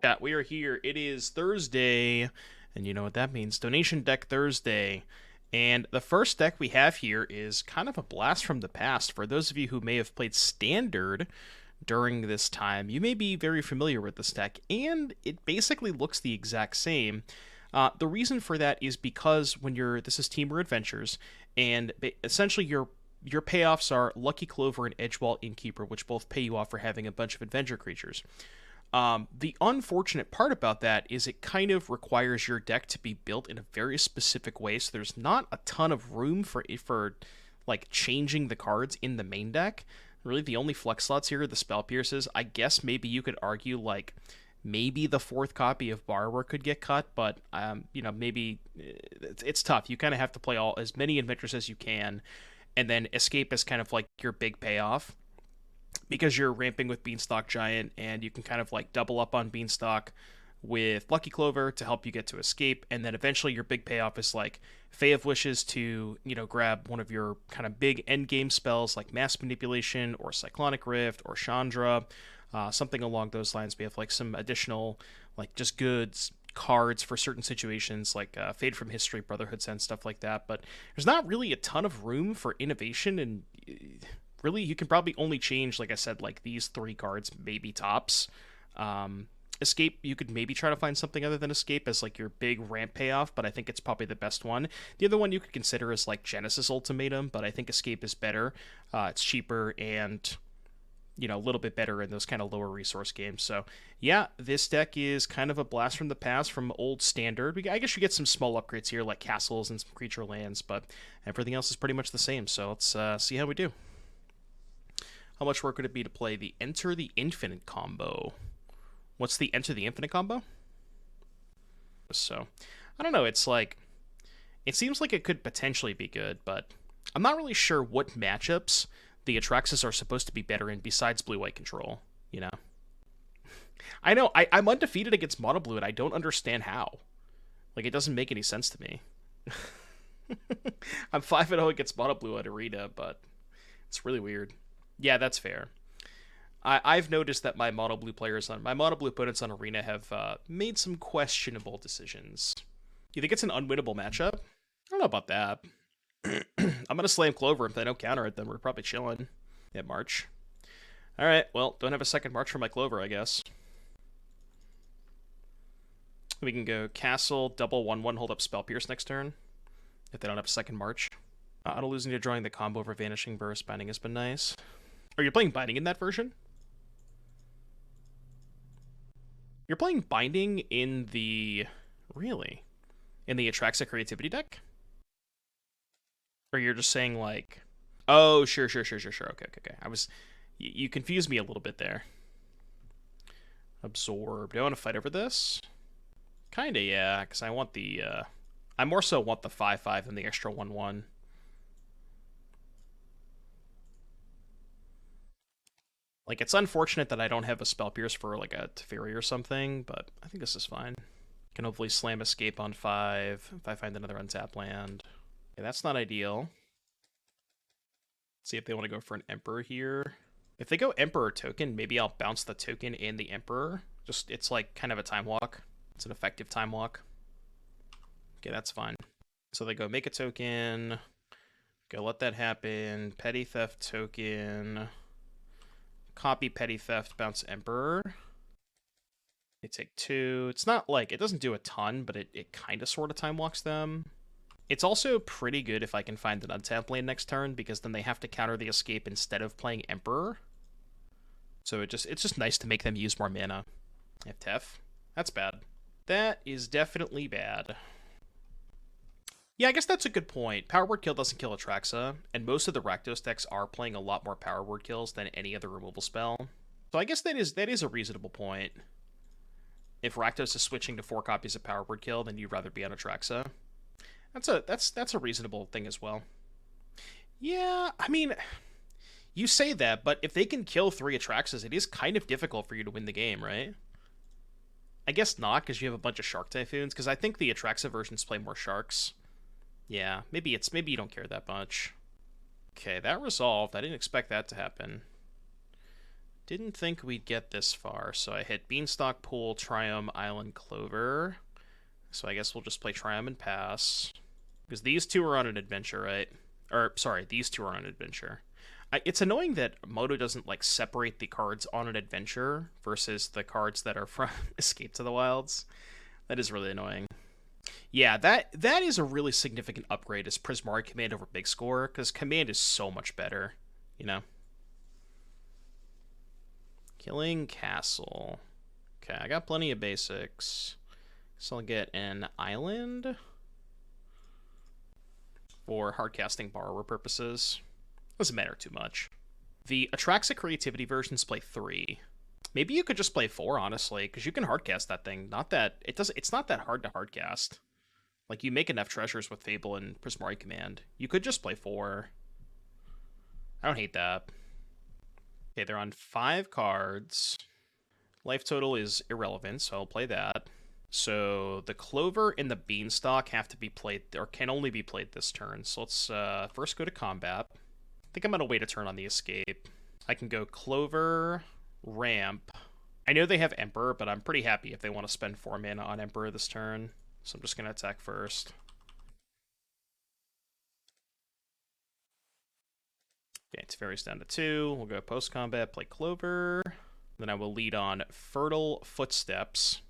Yeah, we are here. It is Thursday, and you know what that means. Donation Deck Thursday. And the first deck we have here is kind of a blast from the past. For those of you who may have played Standard during this time, you may be very familiar with this deck, and it basically looks the exact same. The reason for that is because this is Temur Adventures, and essentially your payoffs are Lucky Clover and Edgewall Innkeeper, which both pay you off for having a bunch of adventure creatures. The unfortunate part about that is it kind of requires your deck to be built in a very specific way, so there's not a ton of room for like changing the cards in the main deck. Really, the only flex slots here are the Spell Pierces. I guess maybe you could argue like maybe the fourth copy of Borrower could get cut, but maybe it's tough. You kind of have to play as many adventures as you can, and then Escape is kind of like your big payoff, because you're ramping with Beanstalk Giant, and you can kind of like double up on Beanstalk with Lucky Clover to help you get to Escape, and then eventually your big payoff is like Fae of Wishes to, grab one of your kind of big end game spells like Mass Manipulation or Cyclonic Rift or Chandra, something along those lines. We have like some additional like just good cards for certain situations like Fade from History, Brotherhood and stuff like that, but there's not really a ton of room for innovation, and really, you can probably only change, like I said, like these three cards, maybe tops. Escape, you could maybe try to find something other than Escape as like your big ramp payoff, but I think it's probably the best one. The other one you could consider is like Genesis Ultimatum, but I think Escape is better. It's cheaper and, a little bit better in those kind of lower resource games. So, yeah, this deck is kind of a blast from the past from old Standard. I guess you get some small upgrades here, like castles and some creature lands, but everything else is pretty much the same. So let's see how we do. How much work would it be to play the Enter the Infinite combo? What's the Enter the Infinite combo? So, I don't know. It's like, it seems like it could potentially be good, but I'm not really sure what matchups the Atraxas are supposed to be better in besides blue-white control, I know, I'm undefeated against mono blue, and I don't understand how. Like, it doesn't make any sense to me. I'm 5-0 against mono blue at Arena, but it's really weird. Yeah, that's fair. I've noticed that my mono blue opponents on Arena have made some questionable decisions. You think it's an unwinnable matchup? I don't know about that. I'm gonna slam Clover. If they don't counter it, then we're probably chilling at March. All right, well, don't have a second March for my Clover, I guess. We can go Castle, double 1/1, hold up Spell Pierce next turn, if they don't have a second March. Auto losing to drawing the combo over Vanishing Burst. Binding has been nice. Are you playing Binding in that version? You're playing Binding in the... Really? In the Atraxa Creativity deck? Or you're just saying, like... Oh, sure. Okay. You confused me a little bit there. Absorb. Do I want to fight over this? Kinda, yeah, because I want the... I more so want the 5/5 than the extra 1/1. Like, it's unfortunate that I don't have a Spell Pierce for, like, a Teferi or something, but I think this is fine. Can hopefully slam Escape on 5 if I find another untapped land. Okay, that's not ideal. See if they want to go for an Emperor here. If they go Emperor token, maybe I'll bounce the token and the Emperor. Just, it's like kind of a time walk. It's an effective time walk. Okay, that's fine. So they go make a token. Go let that happen. Petty Theft token. Copy Petty Theft, bounce Emperor. They take 2. It's not like, it doesn't do a ton, but it kind of sort of time walks them. It's also pretty good if I can find an untapped land next turn, because then they have to counter the Escape instead of playing Emperor. So it's just nice to make them use more mana. I have Tef. That's bad. That is definitely bad. Yeah, I guess that's a good point. Power Word Kill doesn't kill Atraxa, and most of the Rakdos decks are playing a lot more Power Word Kills than any other removal spell. So I guess that is a reasonable point. If Rakdos is switching to 4 copies of Power Word Kill, then you'd rather be on Atraxa. That's a reasonable thing as well. Yeah, I mean, you say that, but if they can kill 3 Atraxas, it is kind of difficult for you to win the game, right? I guess not, because you have a bunch of Shark Typhoons, because I think the Atraxa versions play more Sharks. Yeah, maybe you don't care that much. Okay, that resolved. I didn't expect that to happen. Didn't think we'd get this far, so I hit Beanstalk, Pool, Triome, Island, Clover. So I guess we'll just play Triome and pass. Because these two are on an adventure, right? Or, sorry, these two are on an adventure. It's annoying that Moto doesn't, like, separate the cards on an adventure versus the cards that are from Escape to the Wilds. That is really annoying. Yeah, that is a really significant upgrade as Prismari Command over Big Score, because Command is so much better, you know? Killing Castle. Okay, I got plenty of basics. So I'll get an Island for hardcasting Borrower purposes. Doesn't matter too much. The Atraxa Creativity versions play 3. Maybe you could just play 4, honestly, because you can hardcast that thing. It's not that hard to hardcast. Like, you make enough treasures with Fable and Prismari Command. You could just play 4. I don't hate that. Okay, they're on 5 cards. Life total is irrelevant, so I'll play that. So the Clover and the Beanstalk have to be played, or can only be played this turn. So let's first go to combat. I think I'm going to wait a turn on the escape. I can go Clover, Ramp. I know they have Emperor, but I'm pretty happy if they want to spend 4 mana on Emperor this turn. So I'm just going to attack first. Okay, Teferi's down to 2. We'll go post-combat, play Clover. Then I will lead on Fertile Footsteps.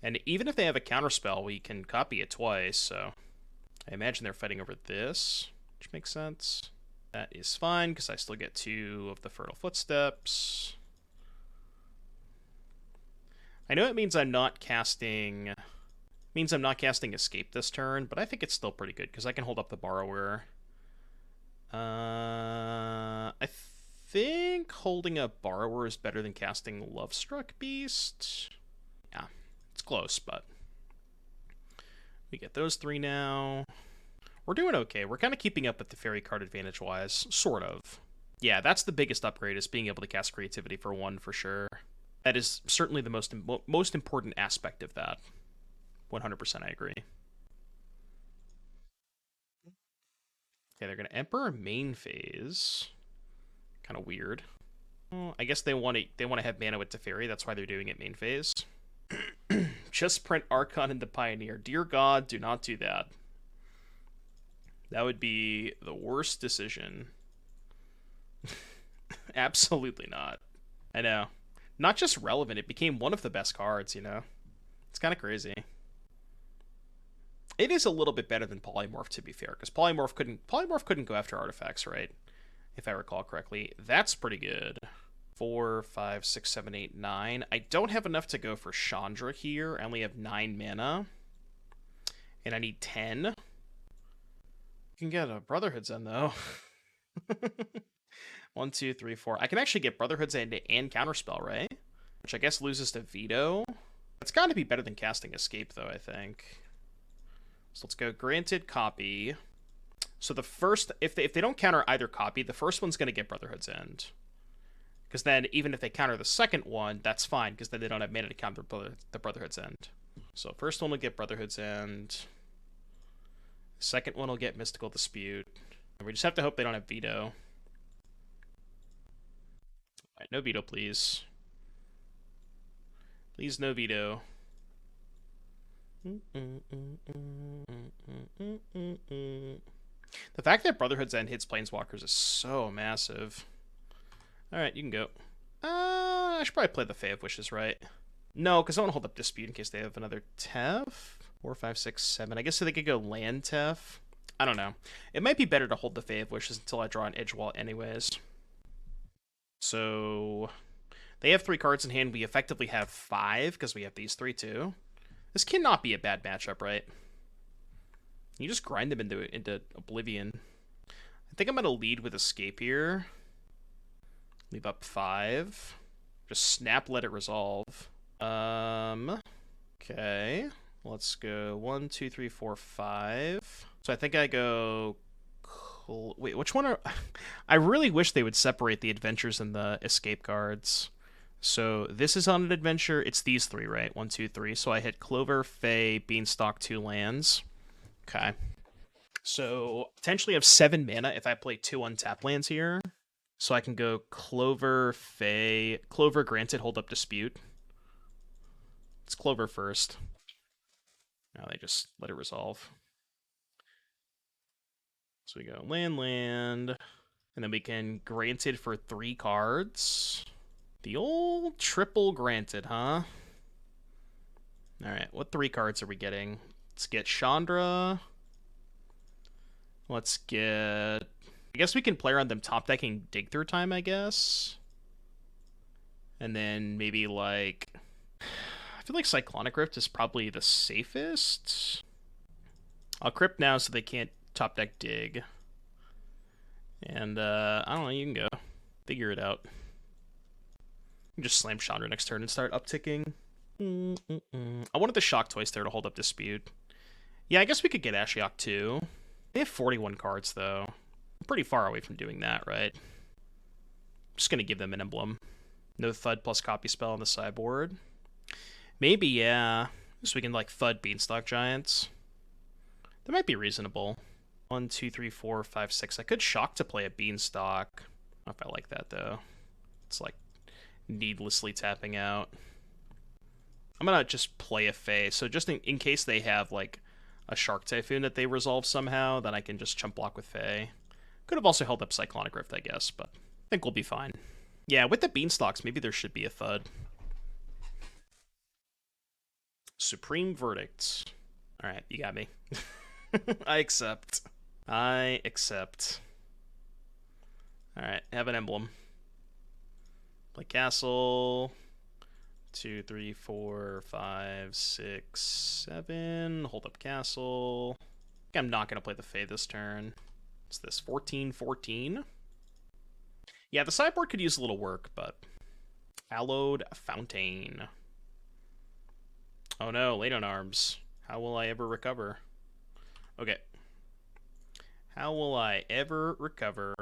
And even if they have a counterspell, we can copy it twice, so I imagine they're fighting over this, which makes sense. That is fine, because I still get 2 of the Fertile Footsteps. I know it means I'm not casting Escape this turn, but I think it's still pretty good, because I can hold up the Borrower. I think holding a Borrower is better than casting Lovestruck Beast. Yeah, it's close, but we get those 3 now. We're doing okay. We're kind of keeping up with the fairy card advantage-wise, sort of. Yeah, that's the biggest upgrade, is being able to cast Creativity for 1 for sure. That is certainly the most important aspect of that. 100% I agree. Okay, they're going to Emperor main phase. Kind of weird. Well, I guess they want to have mana with Teferi. That's why they're doing it main phase. Just print Archon into Pioneer. Dear God, do not do that. That would be the worst decision. Absolutely not. I know. Not just relevant, it became one of the best cards, you know? It's kind of crazy. It is a little bit better than Polymorph, to be fair, because Polymorph couldn't go after artifacts, right? If I recall correctly. That's pretty good. 4, 5, 6, 7, 8, 9. I don't have enough to go for Chandra here. I only have 9 mana. And I need 10. You can get a Brotherhood's End, though. 1, 2, 3, 4. I can actually get Brotherhood's End and Counterspell, right? Which I guess loses to Veto. It's got to be better than casting Escape, though, I think. So let's go Granted Copy. So the first, if they don't counter either copy, the first one's going to get Brotherhood's End. Because then, even if they counter the second one, that's fine, because then they don't have mana to counter the Brotherhood's End. So first one will get Brotherhood's End. Second one will get Mystical Dispute. And we just have to hope they don't have Veto. Alright, no Veto, please. Please, no Veto. The fact that Brotherhood's End hits Planeswalkers is so massive. Alright, you can go. I should probably play the Fae of Wishes, right? No, because I want to hold up Dispute in case they have another Tef. 4, 5, 6, 7. I guess so they could go land Tef. I don't know. It might be better to hold the Fae of Wishes until I draw an Edgewall anyways. So they have 3 cards in hand. We effectively have 5 because we have these 3 too. This cannot be a bad matchup, right? You just grind them into oblivion. I think I'm going to lead with Escape here. Leave up 5. Just snap, let it resolve. Okay. Let's go 1, 2, 3, 4, 5. So I think I go... Wait, which one are... I really wish they would separate the adventures and the escape cards. So this is on an adventure. It's these 3, right? 1, 2, 3. So I hit Clover, Fae, Beanstalk, 2 lands. Okay. So potentially have 7 mana if I play 2 untapped lands here. So I can go Clover, Fae. Clover granted, hold up dispute. It's Clover first. Now they just let it resolve. So we go land. And then we can granted for 3 cards. The old triple granted, huh? Alright, what 3 cards are we getting? Let's get Chandra. Let's get... I guess we can play around them top decking Dig Through Time, I guess. And then maybe like... I feel like Cyclonic Rift is probably the safest. I'll Crypt now so they can't top deck Dig. And, I don't know, you can go. Figure it out. You can just slam Chandra next turn and start upticking. I wanted the Shock Twice there to hold up Dispute. Yeah, I guess we could get Ashiok too. They have 41 cards, though. I'm pretty far away from doing that, right? I'm just gonna give them an emblem. No Thud plus Copy Spell on the sideboard. Maybe, yeah. So we can, like, Thud Beanstalk Giants. That might be reasonable. 1, 2, 3, 4, 5, 6. I could Shock to play a Beanstalk. I don't know if I like that, though. It's, like, needlessly tapping out. I'm gonna just play a Fae, so just in case they have, like, a Shark Typhoon that they resolve somehow, then I can just chump block with Fae. Could have also held up Cyclonic Rift, I guess, but I think we'll be fine. Yeah, with the Beanstalks, maybe there should be a Thud. Supreme Verdict. Alright, you got me. I accept. I accept. Alright, have an emblem. Play Castle. 2, 3, 4, 5, 6, 7. Hold up Castle. I think I'm not going to play the Fae this turn. What's this? 14, 14? Yeah, the sideboard could use a little work, but... Hallowed Fountain. Oh no, Late on Arms. How will I ever recover? Okay. How will I ever recover?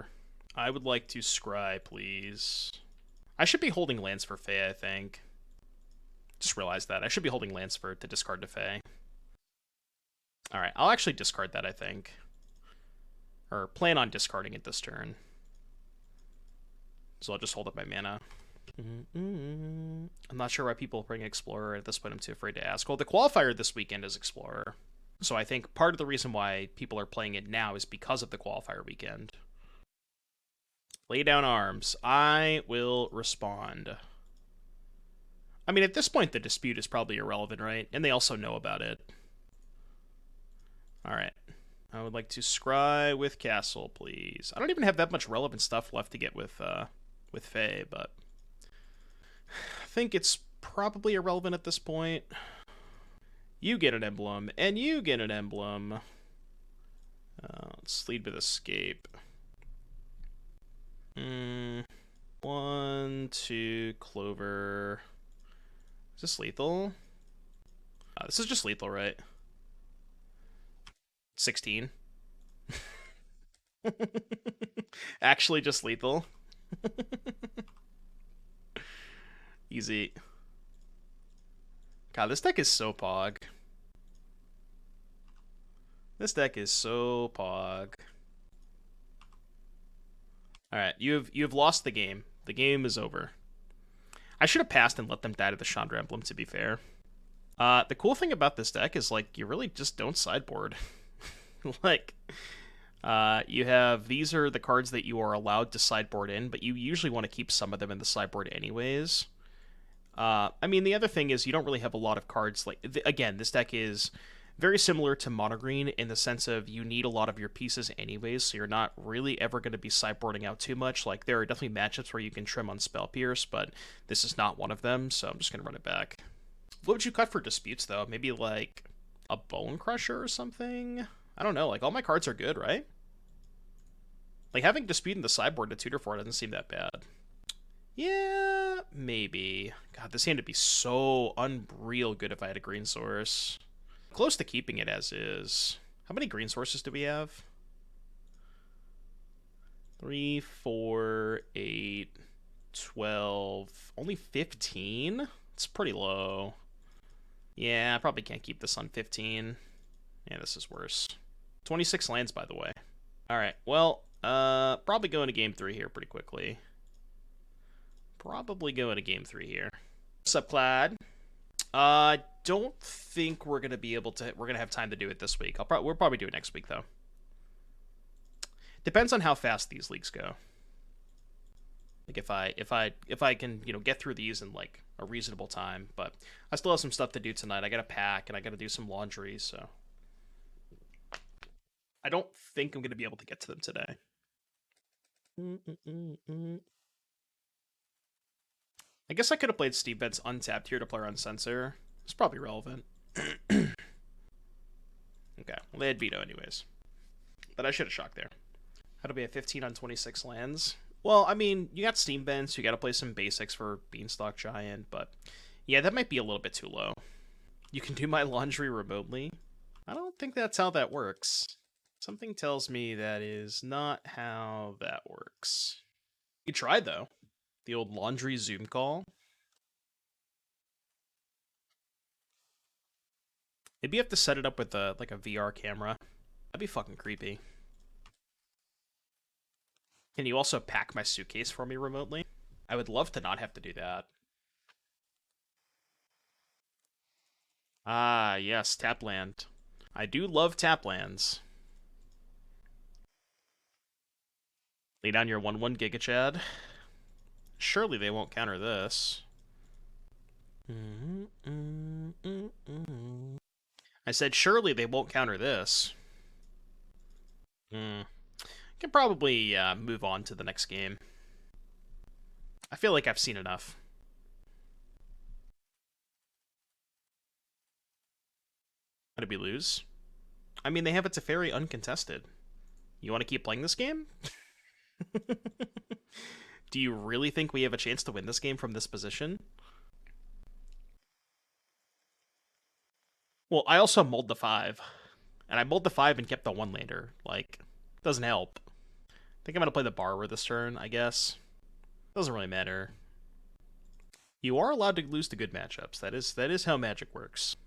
I would like to scry, please. I should be holding lands for Fae, I think. Just realized that. I should be holding lands for to discard to Fae. Alright, I'll actually discard that, I think. Or plan on discarding it this turn. So I'll just hold up my mana. I'm not sure why people bring Explorer. At this point, I'm too afraid to ask. Well, the qualifier this weekend is Explorer. So I think part of the reason why people are playing it now is because of the qualifier weekend. Lay down arms. I will respond. I mean, at this point, the dispute is probably irrelevant, right? And they also know about it. Alright. I would like to scry with Castle, please. I don't even have that much relevant stuff left to get with Fae, but... I think it's probably irrelevant at this point. You get an emblem, and you get an emblem. Let's lead with Escape. 1, 2, Clover. Is this lethal? This is just lethal, right? 16. Actually just lethal. Easy. God, this deck is so pog. This deck is so pog. Alright, you've lost the game. The game is over. I should have passed and let them die to the Chandra emblem, to be fair. The cool thing about this deck is, like, you really just don't sideboard. Like, you have... These are the cards that you are allowed to sideboard in, but you usually want to keep some of them in the sideboard anyways. I mean, the other thing is you don't really have a lot of cards. Like, again, this deck is very similar to Mono Green in the sense of you need a lot of your pieces anyways, so you're not really ever going to be sideboarding out too much. Like, there are definitely matchups where you can trim on Spell Pierce, but this is not one of them, so I'm just going to run it back. What would you cut for disputes, though? Maybe, like, a Bonecrusher or something? I don't know. Like, all my cards are good, right? Like, having dispute in the sideboard to tutor for it doesn't seem that bad. Yeah, maybe. God, this hand would be so unreal good if I had a green source. Close to keeping it as is. How many green sources do we have? 3, 4, 8, 12. Only 15? It's pretty low. Yeah, I probably can't keep this on 15. Yeah, this is worse. 26 lands, by the way. Alright, well, Probably going to game 3 here pretty quickly. Probably going to game 3 here. What's up, Clyde? Don't think we're gonna be able to. We're gonna have time to do it this week. We'll probably do it next week though. Depends on how fast these leagues go. Like if I can get through these in like a reasonable time, but I still have some stuff to do tonight. I gotta pack and I gotta do some laundry, so I don't think I'm gonna be able to get to them today. I guess I could have played Steve Ben's untapped here to play on Censor. It's probably relevant. Okay, well they had veto anyways. But I should have shocked there. How to be at 15 on 26 lands? Well, I mean, you got Steam Ben, so you gotta play some basics for Beanstalk Giant, but yeah, that might be a little bit too low. You can do my laundry remotely? I don't think that's how that works. Something tells me that is not how that works. You tried, though. The old laundry Zoom call. Maybe you have to set it up with like a VR camera. That'd be fucking creepy. Can you also pack my suitcase for me remotely? I would love to not have to do that. Ah, yes, Tapland. I do love Taplands. Lay down your 1/1 Giga Chad. Surely they won't counter this. I said surely they won't counter this. Can probably move on to the next game. I feel like I've seen enough. How did we lose? I mean, they have a Teferi uncontested. You want to keep playing this game? Do you really think we have a chance to win this game from this position? Well, I also mulled the 5. And I mulled the 5 and kept the 1-lander. Like, doesn't help. I think I'm going to play the Borrower this turn, I guess. Doesn't really matter. You are allowed to lose to good matchups. That is how Magic works.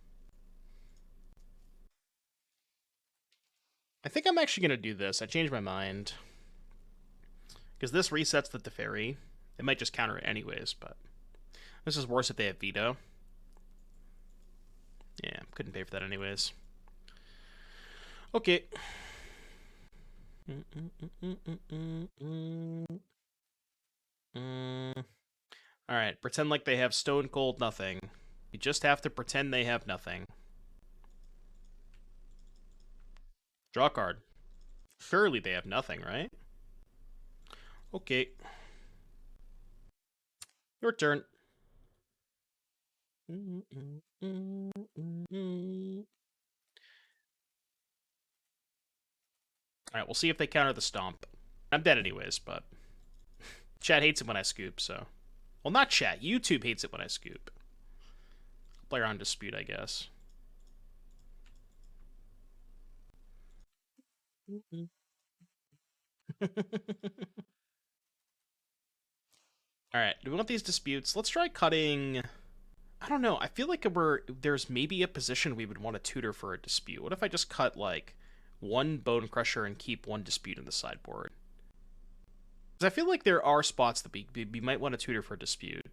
I think I'm actually going to do this. I changed my mind. Because this resets the Teferi. It might just counter it anyways, but this is worse if they have veto. Yeah, couldn't pay for that anyways. Okay. Alright, pretend like they have Stone Cold nothing. You just have to pretend they have nothing. Draw a card. Surely they have nothing, right? Okay. Your turn. Alright, we'll see if they counter the Stomp. I'm dead anyways, but chat hates it when I scoop, so. Well, not chat. YouTube hates it when I scoop. I'll play around Dispute, I guess. Alright, do we want these disputes? Let's try cutting... I don't know. I feel like there's maybe a position we would want to tutor for a dispute. What if I just cut, like, 1 Bonecrusher and keep 1 dispute in the sideboard? Because I feel like there are spots that we might want to tutor for a dispute.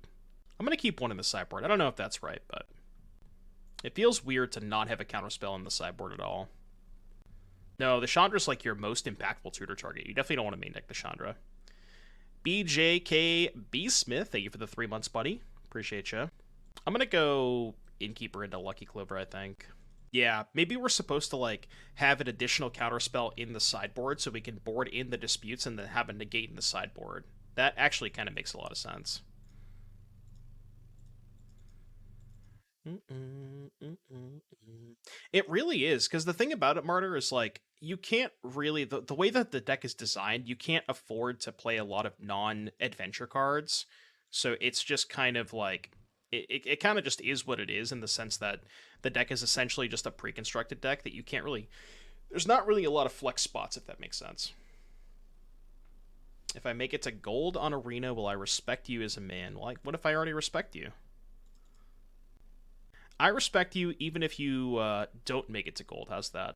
I'm going to keep 1 in the sideboard. I don't know if that's right, but it feels weird to not have a counterspell in the sideboard at all. No, the Chandra's like your most impactful tutor target. You definitely don't want to main deck the Chandra. BJK B Smith, thank you for the 3 months, buddy. Appreciate you. I'm going to go Innkeeper into Lucky Clover, I think. Yeah, maybe we're supposed to, like, have an additional counterspell in the sideboard so we can board in the disputes and then have a negate in the sideboard. That actually kind of makes a lot of sense. It really is, because the thing about it, Martyr, is, like, you can't really... The way that the deck is designed, you can't afford to play a lot of non-adventure cards, so it's just kind of, like... It kind of just is what it is in the sense that the deck is essentially just a pre-constructed deck that you can't really... There's not really a lot of flex spots, if that makes sense. If I make it to gold on Arena, will I respect you as a man? Like, what if I already respect you? I respect you even if you don't make it to gold. How's that?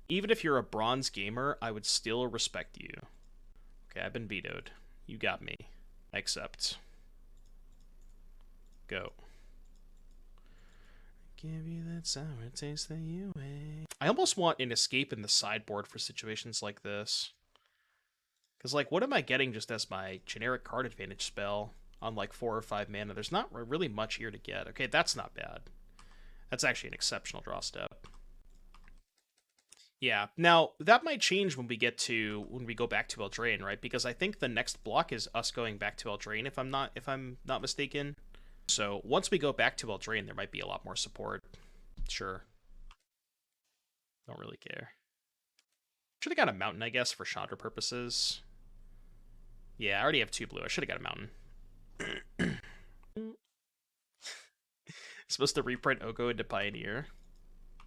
Even if you're a bronze gamer, I would still respect you. Okay, I've been vetoed. You got me. I accept. Go. Give you that sour taste that you hate. I almost want an escape in the sideboard for situations like this. Because, like, what am I getting just as my generic card advantage spell on, like, 4 or 5 mana? There's not really much here to get. Okay, that's not bad. That's actually an exceptional draw step. Yeah. Now, that might change when we go back to Eldraine, right? Because I think the next block is us going back to Eldraine, if I'm not mistaken. So, once we go back to Eldraine, there might be a lot more support. Sure. Don't really care. Should have got a mountain, I guess, for Chandra purposes. Yeah, I already have 2 blue. I should have got a mountain. Supposed to reprint Oko into Pioneer.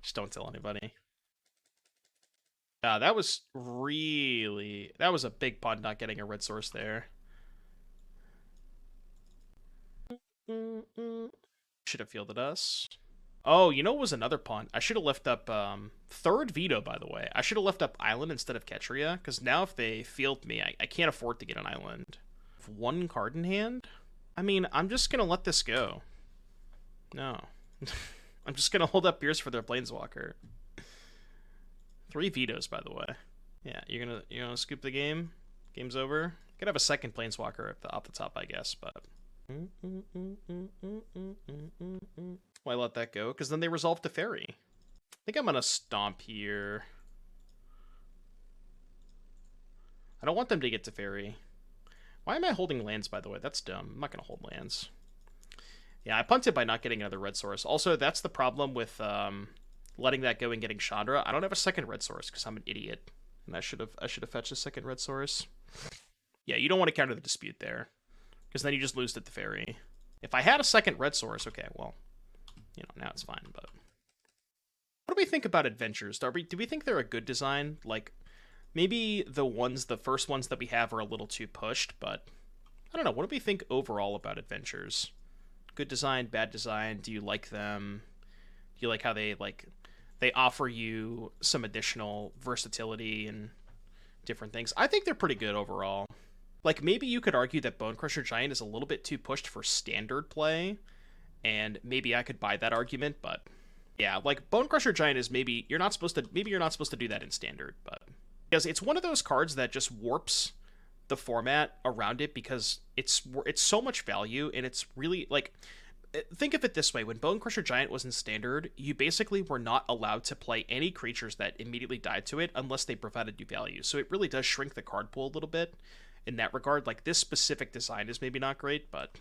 Just don't tell anybody. That was a big punt not getting a red source there. Should have fielded us. Oh, you know what was another punt? I should have left up, 3rd veto, by the way. I should have left up Island instead of Ketria, because now if they field me, I can't afford to get an Island. 1 card in hand? I mean, I'm just going to let this go. No. I'm just going to hold up Pierce for their Planeswalker. 3 vetoes, by the way. Yeah, you're gonna scoop the game? Game's over? Could have a second Planeswalker off the top, I guess, but... Why let that go? Because then they resolve to Fairy. I think I'm gonna stomp here. I don't want them to get to Fairy. Why am I holding lands, by the way? That's dumb. I'm not gonna hold lands. Yeah, I punted by not getting another red source. Also, that's the problem with letting that go and getting Chandra. I don't have a second red source because I'm an idiot. And I should have fetched a second red source. Yeah, you don't want to counter the dispute there. Because then you just lose to the Fairy. If I had a second red source, okay, well, you know, now it's fine, but... What do we think about adventures? Do we think they're a good design? Like, maybe the first ones that we have are a little too pushed, but... I don't know, what do we think overall about adventures? Good design, bad design, do you like them? Do you like how they offer you some additional versatility and different things? I think they're pretty good overall. Like, maybe you could argue that Bonecrusher Giant is a little bit too pushed for standard play, and maybe I could buy that argument, but yeah, like, Bonecrusher Giant is maybe you're not supposed to do that in standard, but because it's one of those cards that just warps the format around it because it's so much value, and it's really, like, think of it this way: when Bonecrusher Giant was in standard, you basically were not allowed to play any creatures that immediately died to it unless they provided you value. So it really does shrink the card pool a little bit in that regard. Like, this specific design is maybe not great, but...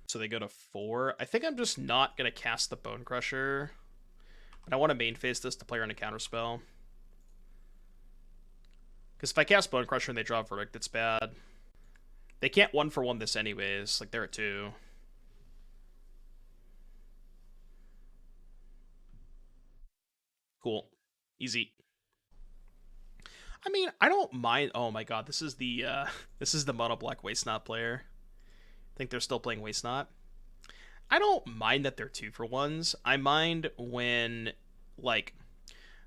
So they go to 4. I think I'm just not going to cast the Bonecrusher. But I want to main phase this to play her in a counterspell. Because if I cast Bonecrusher and they draw Verdict, it's bad. They can't 1-for-1 this anyways. Like, they're at 2. Cool. Easy. I mean, I don't mind... Oh my god, this is the Mono Black Waste-Not player. I think they're still playing Waste-Not. I don't mind that they're 2-for-1s. I mind when, like,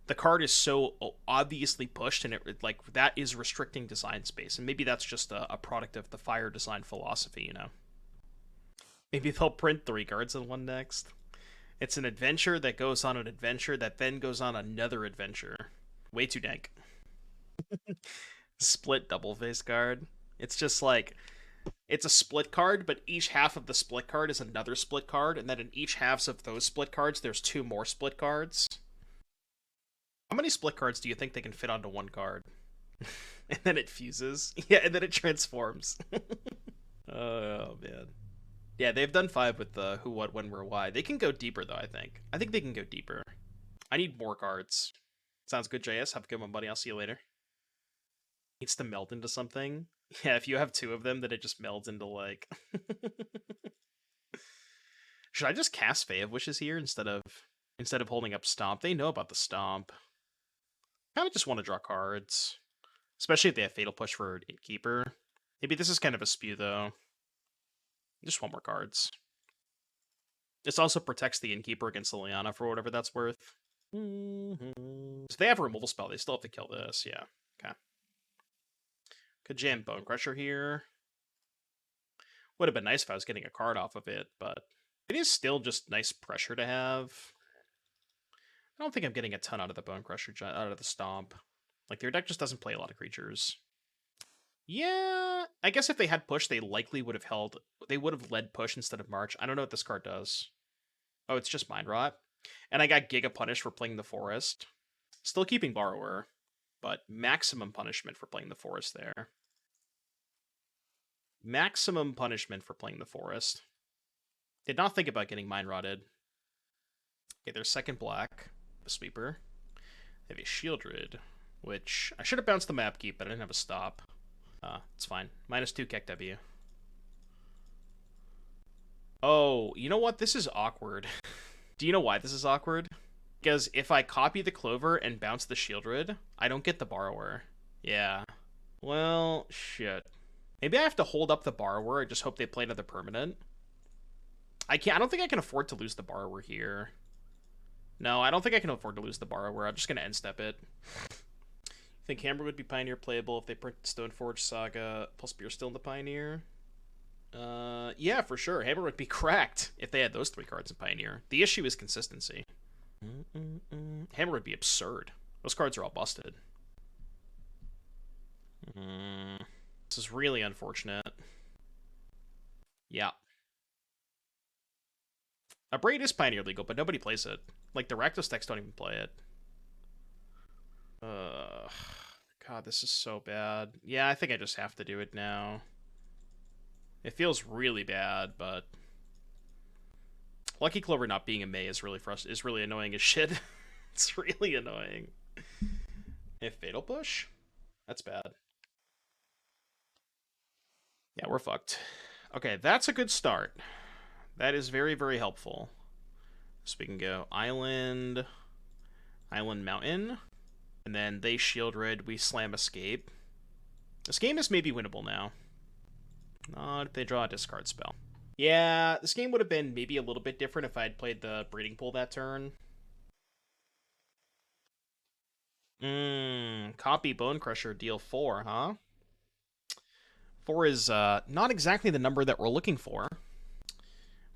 the card is so obviously pushed and it, like, that is restricting design space. And maybe that's just a product of the Fire design philosophy, you know? Maybe they'll print 3 cards in one next. It's an adventure that goes on an adventure that then goes on another adventure. Way too dank. Split double face card. It's just like, it's a split card, but each half of the split card is another split card, and then in each halves of those split cards, there's 2 more split cards. How many split cards do you think they can fit onto one card? And then it fuses. Yeah, and then it transforms. Oh, man. Yeah, they've done 5 with the who, what, when, where, why. They can go deeper, though, I think. I think they can go deeper. I need more cards. Sounds good, JS. Have a good one, buddy. I'll see you later. Needs to meld into something. Yeah, if you have 2 of them, then it just melds into, like... Should I just cast Fae of Wishes here instead of holding up Stomp? They know about the Stomp. I kind of just want to draw cards. Especially if they have Fatal Push for Innkeeper. Maybe this is kind of a spew, though. Just want more cards. This also protects the Innkeeper against Liliana for whatever that's worth. So they have a removal spell. They still have to kill this. Yeah. Okay. Could jam Bonecrusher here. Would have been nice if I was getting a card off of it, but it is still just nice pressure to have. I don't think I'm getting a ton out of the Bonecrusher Giant, out of the Stomp. Like, their deck just doesn't play a lot of creatures. Yeah, I guess if they had push, they likely would have held... They would have led push instead of march. I don't know what this card does. Oh, it's just Mind Rot. And I got Giga Punish for playing the Forest. Still keeping Borrower, but maximum punishment for playing the Forest there. Maximum punishment for playing the Forest. Did not think about getting Mind Rotted. Okay, there's second black. The Sweeper. They have a Shieldred, which I should have bounced the map keep, but I didn't have a stop. It's fine. -2 Keck W. Oh, you know what? This is awkward. Do you know why this is awkward? Because if I copy the Clover and bounce the Shieldred, I don't get the Borrower. Yeah. Well, shit. Maybe I have to hold up the Borrower and just hope they play another permanent. I don't think I can afford to lose the Borrower here. No, I don't think I can afford to lose the Borrower. I'm just going to end step it. I think Hammer would be Pioneer playable if they print Stoneforge Saga plus Beer Still in the Pioneer. Yeah, for sure. Hammer would be cracked if they had those 3 cards in Pioneer. The issue is consistency. Hammer would be absurd. Those cards are all busted. This is really unfortunate. Yeah. A Braid is Pioneer legal, but nobody plays it. Like, the Rakdos decks don't even play it. God, this is so bad. Yeah, I think I just have to do it now. It feels really bad, but Lucky Clover not being a May is really annoying as shit. It's really annoying. If Fatal Push? That's bad. Yeah, we're fucked. Okay, that's a good start. That is very, very helpful. So we can go Island, Mountain, and then they Shieldred, we slam Escape. This game is maybe winnable now. Not if they draw a discard spell. Yeah, this game would have been maybe a little bit different if I had played the Breeding Pool that turn. Copy Bonecrusher, deal 4, huh? 4 is not exactly the number that we're looking for.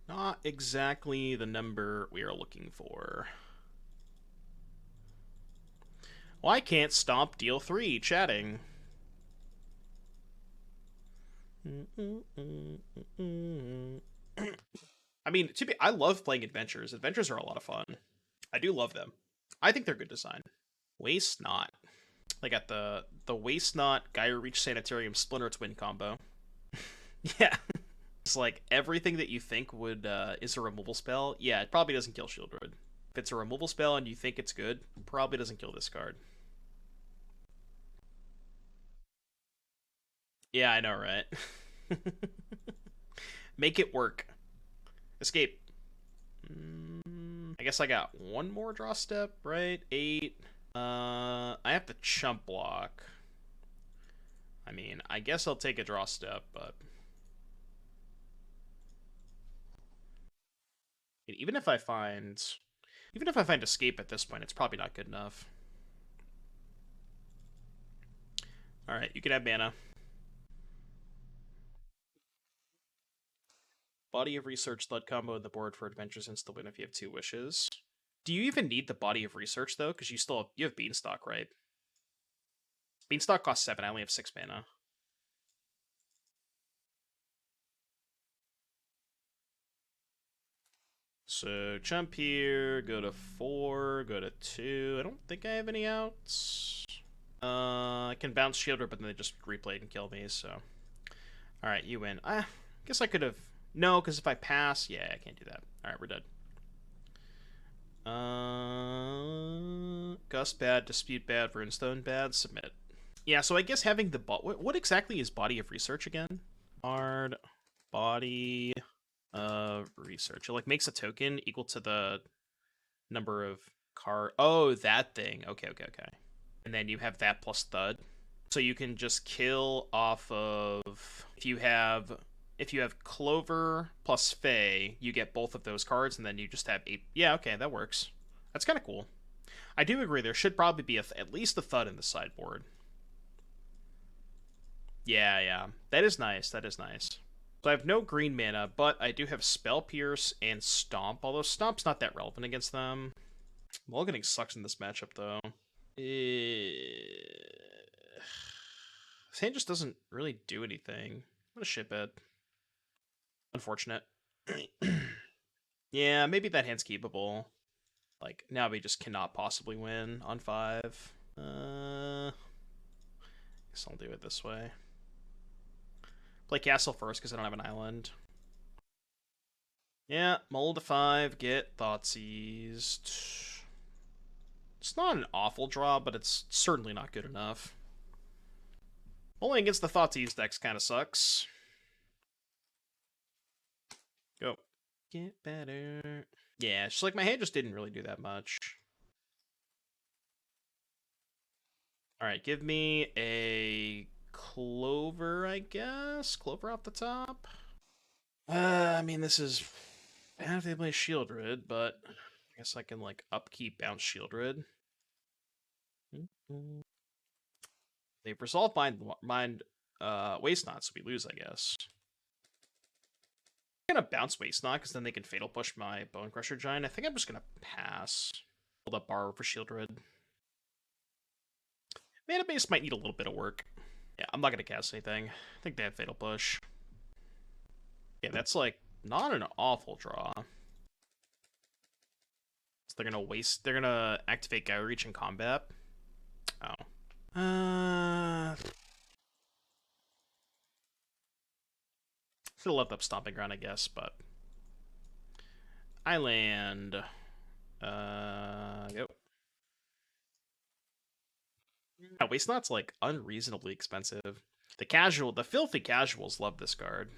Not exactly the number we are looking for. Well, I can't stomp deal 3, chatting. I mean, I love playing adventures. Adventures are a lot of fun. I do love them. I think they're good design. Waste Not. They got the Waste Not, Gyre Reach Sanitarium, Splinter Twin combo. Yeah. It's like everything that you think would is a removal spell. Yeah, it probably doesn't kill Shieldred. If it's a removal spell and you think it's good, it probably doesn't kill this card. Yeah, I know, right? Make it work. Escape. I guess I got one more draw step, right? 8. I have to chump block. I mean, I guess I'll take a draw step, but even if I find escape at this point, it's probably not good enough. All right, you can have mana. Body of Research, Thud combo in the board for adventures insta win if you have 2 wishes. Do you even need the Body of Research though? Because you have Beanstalk, right? Beanstalk costs 7. I only have 6 mana. So jump here, go to 4, go to 2. I don't think I have any outs. I can bounce Shieldred, but then they just replay it and kill me. So, all right, you win. I guess I could have. No, because if I pass, yeah, I can't do that. All right, we're dead. Gust bad, Dispute bad, Runestone bad, submit. Yeah, so I guess having the what exactly is Body of Research again? Hard Body of Research. It like makes a token equal to the number of card. Oh, that thing. Okay. And then you have that plus Thud, so you can just kill off of if you have Clover plus Fae, you get both of those cards, and then you just have 8. Yeah, okay, that works. That's kind of cool. I do agree there should probably be at least a Thud in the sideboard. Yeah, yeah. That is nice. That is nice. So I have no green mana, but I do have Spell Pierce and Stomp, although Stomp's not that relevant against them. Mulliganing sucks in this matchup, though. This hand just doesn't really do anything. I'm gonna ship it. Unfortunate. Yeah, maybe that hand's keepable. Like, now we just cannot possibly win on 5. Guess I'll do it this way. Play Castle first because I don't have an island. Yeah, mull to 5, get Thoughtseized. It's not an awful draw, but it's certainly not good enough. Only against the Thoughtseized decks kind of sucks. Go. Get better. Yeah, it's just like my hand just didn't really do that much. Alright, give me a Clover, I guess? Clover off the top? I mean, this is bad if they play Shieldred, but I guess I can, like, upkeep bounce Shieldred. They've resolved Waste Knot, so we lose, I guess. I'm gonna bounce Waste Knot, because then they can Fatal Push my Bonecrusher Giant. I think I'm just gonna pass. Hold up Borrower for Shieldred. Mana base might need a little bit of work. Yeah, I'm not gonna cast anything. I think they have Fatal Push. Yeah, that's like not an awful draw. So they're gonna activate Gyro Reach in combat. Oh. Should have left up Stomping Ground, I guess, but I land. Go. Yeah, Waste Knot's like unreasonably expensive. The filthy casuals love this card.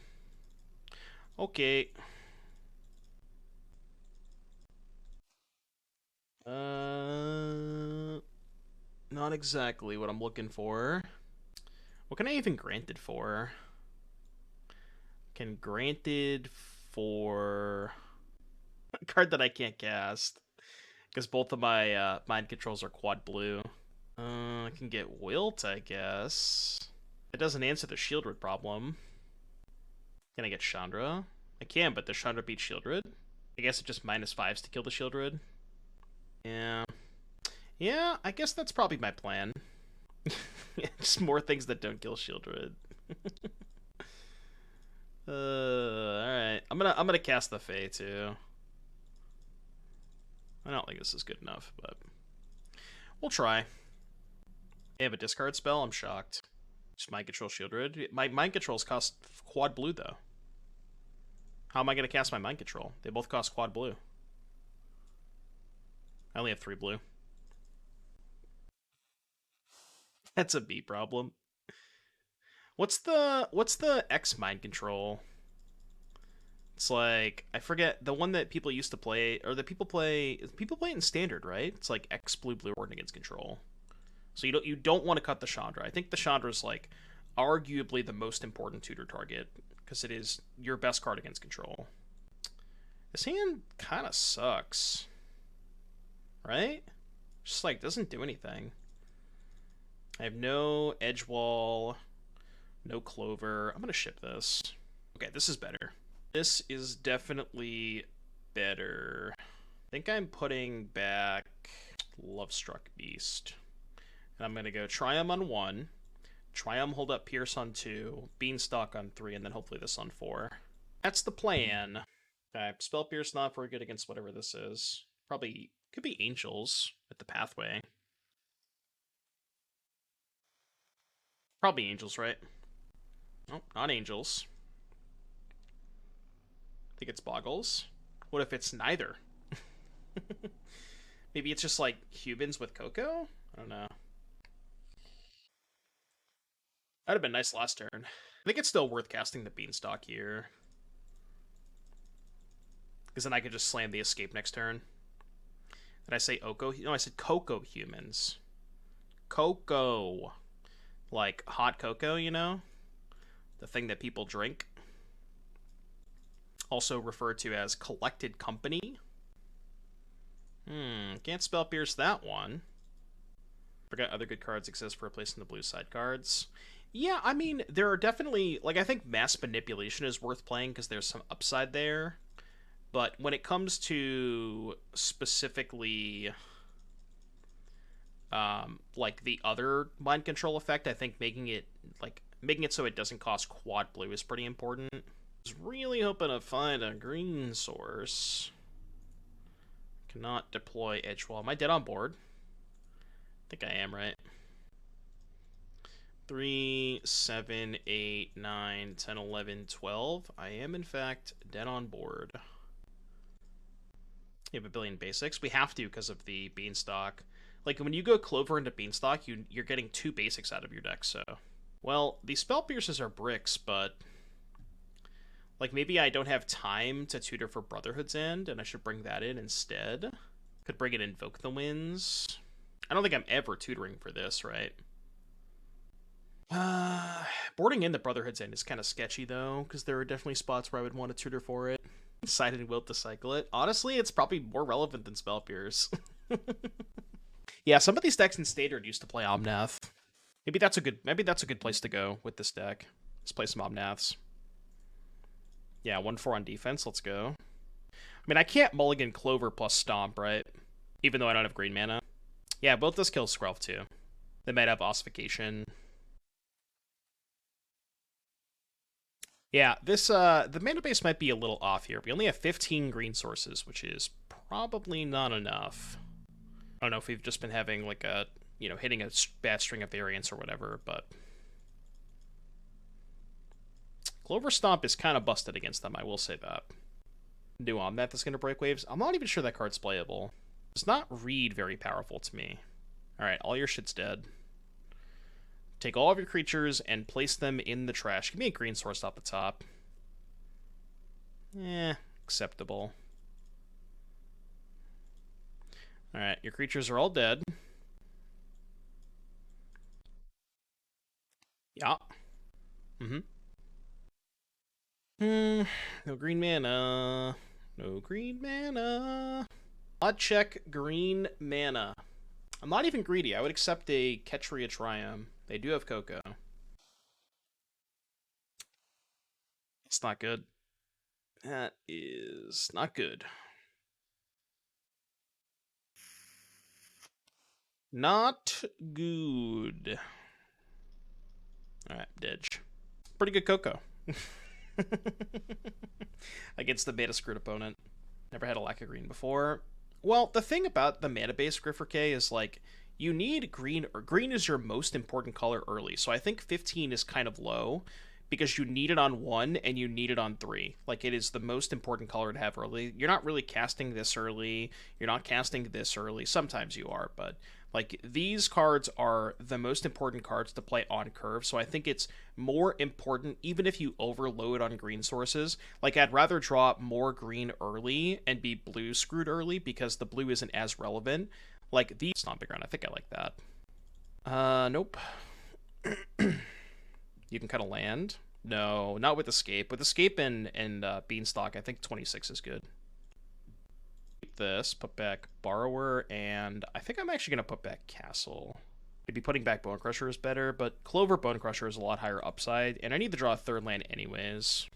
Okay. Not exactly what I'm looking for. What can I even grant it for? Can granted for a card that I can't cast because both of my mind controls are quad blue. I can get Wilt, I guess. It doesn't answer the Shieldred problem. Can I get Chandra? I can, but does Chandra beat Shieldred? I guess it just -5s to kill the Shieldred. Yeah. Yeah, I guess that's probably my plan. Just more things that don't kill Shieldred. Alright. I'm gonna cast the Fae too. I don't think this is good enough, but we'll try. They have a discard spell? I'm shocked. Just Mind Control Shieldred. My Mind Controls cost quad blue though. How am I gonna cast my Mind Control? They both cost quad blue. I only have 3 blue. That's a B problem. What's the X Mind Control? It's like, I forget, the one that people used to play, or that people play it in Standard, right? It's like X blue Ordnance Control. So you don't want to cut the Chandra. I think the Chandra is like arguably the most important tutor target because it is your best card against control. This hand kind of sucks, right? Just like doesn't do anything. I have no Edgewall, no Clover. I'm gonna ship this. Okay, this is better. This is definitely better. I think I'm putting back Lovestruck Beast. And I'm going to go Triome on 1, Triome hold up Pierce on 2, Beanstalk on 3, and then hopefully this on 4. That's the plan. Okay, Spell Pierce not very good against whatever this is. Probably could be Angels at the pathway. Probably Angels, right? Nope, not Angels. I think it's Boggles. What if it's neither? Maybe it's just like humans with Coco? I don't know. That'd have been nice last turn. I think it's still worth casting the Beanstalk here. Because then I could just slam the escape next turn. Did I say Oko? No, I said Coco humans. Coco. Like hot cocoa, you know? The thing that people drink. Also referred to as collected company. Can't spell pierce that one. Forgot other good cards exist for replacing the blue side cards. Yeah, I mean, there are definitely, like, I think Mass Manipulation is worth playing because there's some upside there. But when it comes to specifically, like, the other Mind Control effect, I think making it so it doesn't cost quad blue is pretty important. I was really hoping to find a green source. Cannot deploy Edgewall. Am I dead on board? I think I am, right? 3, 7, 8, 9, 10, 11, 12. I am, in fact, dead on board. You have a billion basics. We have to because of the Beanstalk. Like, when you go Clover into Beanstalk, you're getting 2 basics out of your deck, so... Well, the Spell Pierces are bricks, but... Like, maybe I don't have time to tutor for Brotherhood's End, and I should bring that in instead. Could bring in Invoke the Winds. I don't think I'm ever tutoring for this, right? Boarding in the Brotherhood's End is kind of sketchy, though, because there are definitely spots where I would want to tutor for it. Decided Wilt to cycle it. Honestly, it's probably more relevant than Spell Pierce. Yeah, some of these decks in Standard used to play Omnath. Maybe that's a good place to go with this deck. Let's play some Omnaths. Yeah, 1/4 on defense. Let's go. I mean, I can't mulligan Clover plus Stomp, right? Even though I don't have green mana. Yeah, both this kills Skrelv too. They might have Ossification. Yeah, this the mana base might be a little off here. We only have 15 green sources, which is probably not enough. I don't know if we've just been having like a, you know, hitting a bad string of variants or whatever, but Clover Stomp is kind of busted against them, I will say that. New Omnath is going to break waves. I'm not even sure that card's playable. Does not read very powerful to me. Alright, all your shit's dead. Take all of your creatures and place them in the trash. Give me a green source off the top. Acceptable. Alright, your creatures are all dead. Yeah. No green mana. No green mana. Odd check green mana. I'm not even greedy. I would accept a Ketria Triome. They do have Coco. It's not good. That is not good. Not good. Alright, Didge. Pretty good Coco. Against the beta screwed opponent. Never had a lack of green before. Well, the thing about the mana base Griffer K is like you need green, or green is your most important color early. So I think 15 is kind of low because you need it on 1 and you need it on 3. Like, it is the most important color to have early. You're not really casting this early. You're not casting this early. Sometimes you are, but like, these cards are the most important cards to play on curve, so I think it's more important, even if you overload on green sources. Like, I'd rather draw more green early and be blue screwed early, because the blue isn't as relevant. Like, the Stomping Ground, I think I like that. Nope. You can cut a land? No, not with Escape. With Escape and Beanstalk, I think 26 is good. This, put back Borrower, and I think I'm actually going to put back Castle. Maybe putting back Bonecrusher is better, but Clover Bonecrusher is a lot higher upside, and I need to draw a 3rd land anyways.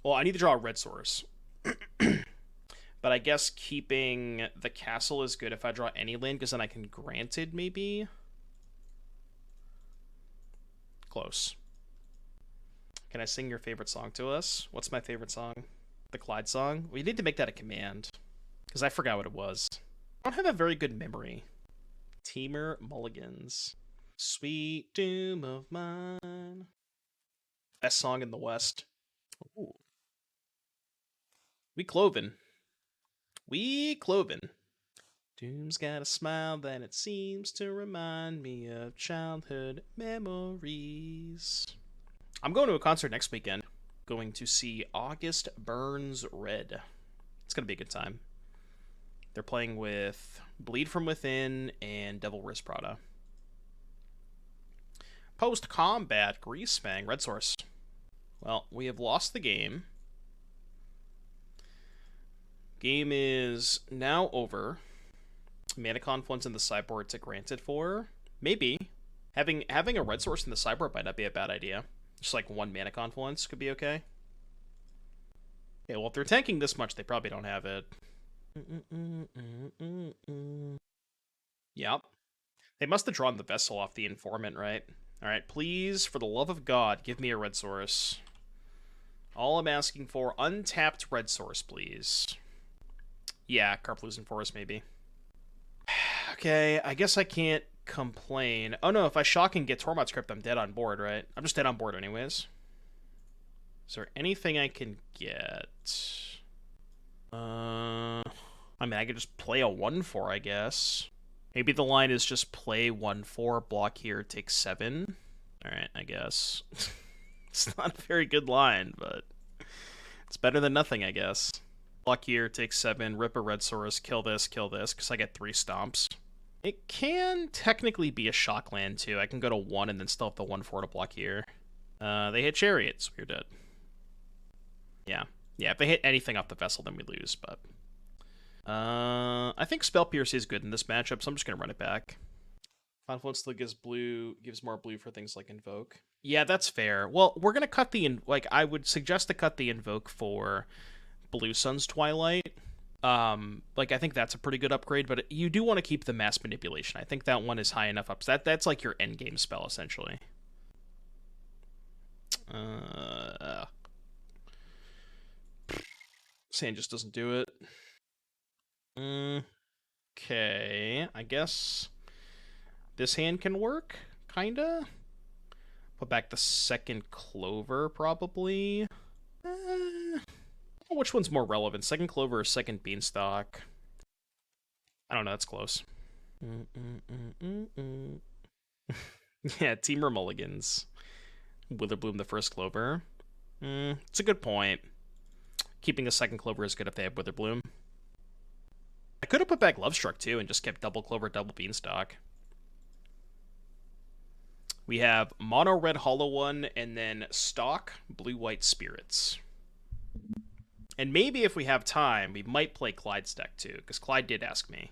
Well, I need to draw a red source. But I guess keeping the Castle is good if I draw any land, because then I can Granted, maybe? Close. Can I sing your favorite song to us? What's my favorite song? The Clyde song? We need to make that a command. Because I forgot what it was. I don't have a very good memory. Temur Mulligans. Sweet doom of mine. Best song in the West. Ooh. We cloven. We cloven. Doom's got a smile that it seems to remind me of childhood memories. I'm going to a concert next weekend. Going to see August Burns Red. It's going to be a good time. They're playing with Bleed From Within and Devil Wears Prada. Post-combat Greasefang, red source. Well, we have lost the game. Game is now over. Mana Confluence in the sideboard to Granted for. Maybe. Having a red source in the sideboard might not be a bad idea. Just like 1 mana confluence could be okay. Okay, well, if they're tanking this much, they probably don't have it. Yep. They must have drawn the vessel off the informant, right? Alright, please, for the love of God, give me a red source. All I'm asking for, untapped red source, please. Yeah, Carplusen Forest, maybe. Okay, I guess I can't complain. Oh no, if I shock and get Tormod's Crypt, I'm dead on board, right? I'm just dead on board anyways. Is there anything I can get? I mean, I could just play a 1/4, I guess. Maybe the line is just play 1/4, block here, take 7. Alright, I guess. It's not a very good line, but it's better than nothing, I guess. Block here, take 7, rip a red source, kill this, because I get 3 stomps. It can technically be a shock land, too. I can go to 1 and then still have the 1/4 to block here. They hit Chariot, so we're dead. Yeah. Yeah, if they hit anything off the vessel, then we lose, but... I think Spell Pierce is good in this matchup, so I'm just gonna run it back. Confluence still gives more blue for things like Invoke. Yeah, that's fair. Well, we're gonna cut the... I would suggest to cut the Invoke for Blue Sun's Twilight. I think that's a pretty good upgrade, but you do want to keep the Mass Manipulation. I think that one is high enough up. So that's like your endgame spell, essentially. Sand just doesn't do it. Okay, I guess this hand can work, kinda. Put back the second Clover, probably. Which one's more relevant, second Clover or second Beanstalk? I don't know, that's close. Yeah, Temur mulligans. Witherbloom the first Clover. It's a good point. Keeping the second Clover is good if they have Witherbloom. I could have put back Lovestruck, too, and just kept double Clover, double Beanstalk. We have Mono Red Hollow One, and then Stock Blue-White Spirits. And maybe if we have time, we might play Clyde's deck, too, because Clyde did ask me.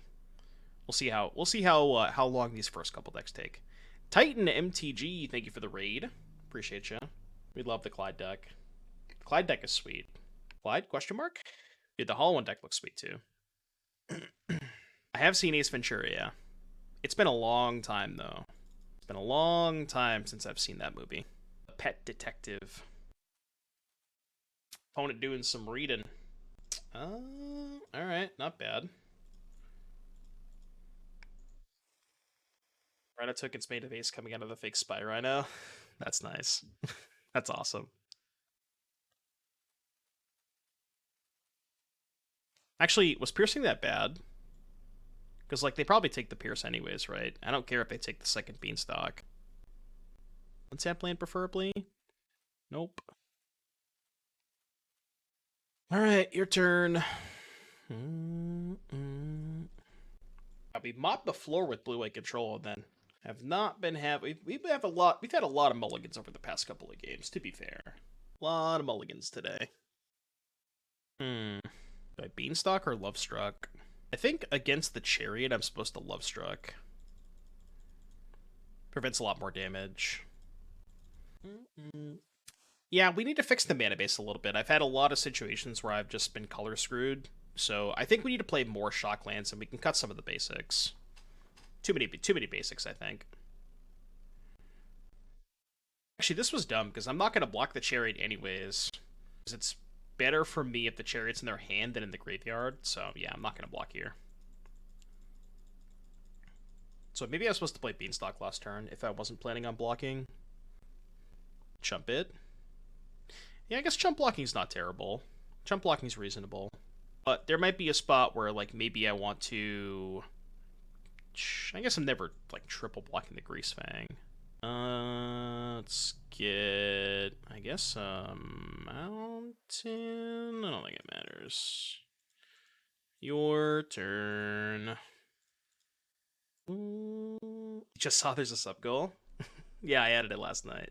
We'll see how long these first couple decks take. Titan MTG, thank you for the raid. Appreciate you. We love the Clyde deck. Clyde deck is sweet. Clyde, question mark? Dude, the Hollow One deck looks sweet, too. I have seen Ace Ventura, yeah. It's been a long time, though. It's been a long time since I've seen that movie. The Pet Detective. Opponent doing some reading. Alright, not bad. Rhino token's made of ace coming out of the fake spy Rhino. That's nice. That's awesome. Actually, was piercing that bad? Because, they probably take the pierce anyways, right? I don't care if they take the second Beanstalk. Untap land, preferably? Nope. Alright, your turn. We mopped the floor with blue-white control, and then have not been we've had a lot of mulligans over the past couple of games, to be fair. A lot of mulligans today. By Beanstalk or Lovestruck? I think against the Chariot, I'm supposed to Lovestruck. Prevents a lot more damage. Yeah, we need to fix the mana base a little bit. I've had a lot of situations where I've just been color screwed, so I think we need to play more shock lands, and we can cut some of the basics. Too many basics, I think. Actually, this was dumb, because I'm not going to block the Chariot anyways. Because it's better for me if the Chariot's in their hand than in the graveyard, so yeah, I'm not going to block here. So maybe I was supposed to play Beanstalk last turn if I wasn't planning on blocking. Chump it. Yeah, I guess chump blocking's not terrible. Chump blocking's reasonable. But there might be a spot where, maybe I want to... I guess I'm never, triple blocking the Grease Fang. Let's get... I guess, Mountain... I don't think it matters. Your turn. Just saw there's a sub goal. Yeah, I added it last night.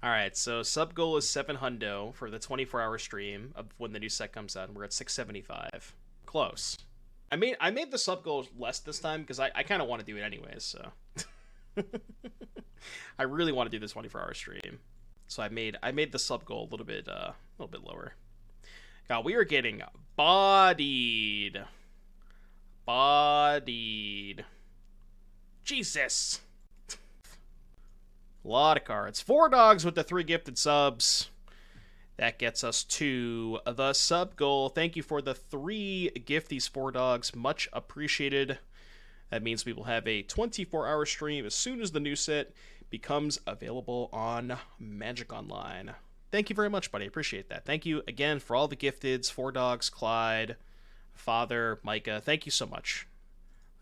Alright, so sub goal is 7 hundo for the 24-hour stream of when the new set comes out, and we're at 675. Close. I made the sub goal less this time because I kind of want to do it anyways. So I really want to do this 24-hour stream. So I made the sub goal a little bit lower. God, we are getting bodied. Jesus. A lot of cards. 4 dogs with the 3 gifted subs. That gets us to the sub goal. Thank you for the 3 gifties, 4 dogs. Much appreciated. That means we will have a 24-hour stream as soon as the new set becomes available on Magic Online. Thank you very much, buddy. Appreciate that. Thank you again for all the gifteds, 4 dogs, Clyde, Father, Micah. Thank you so much.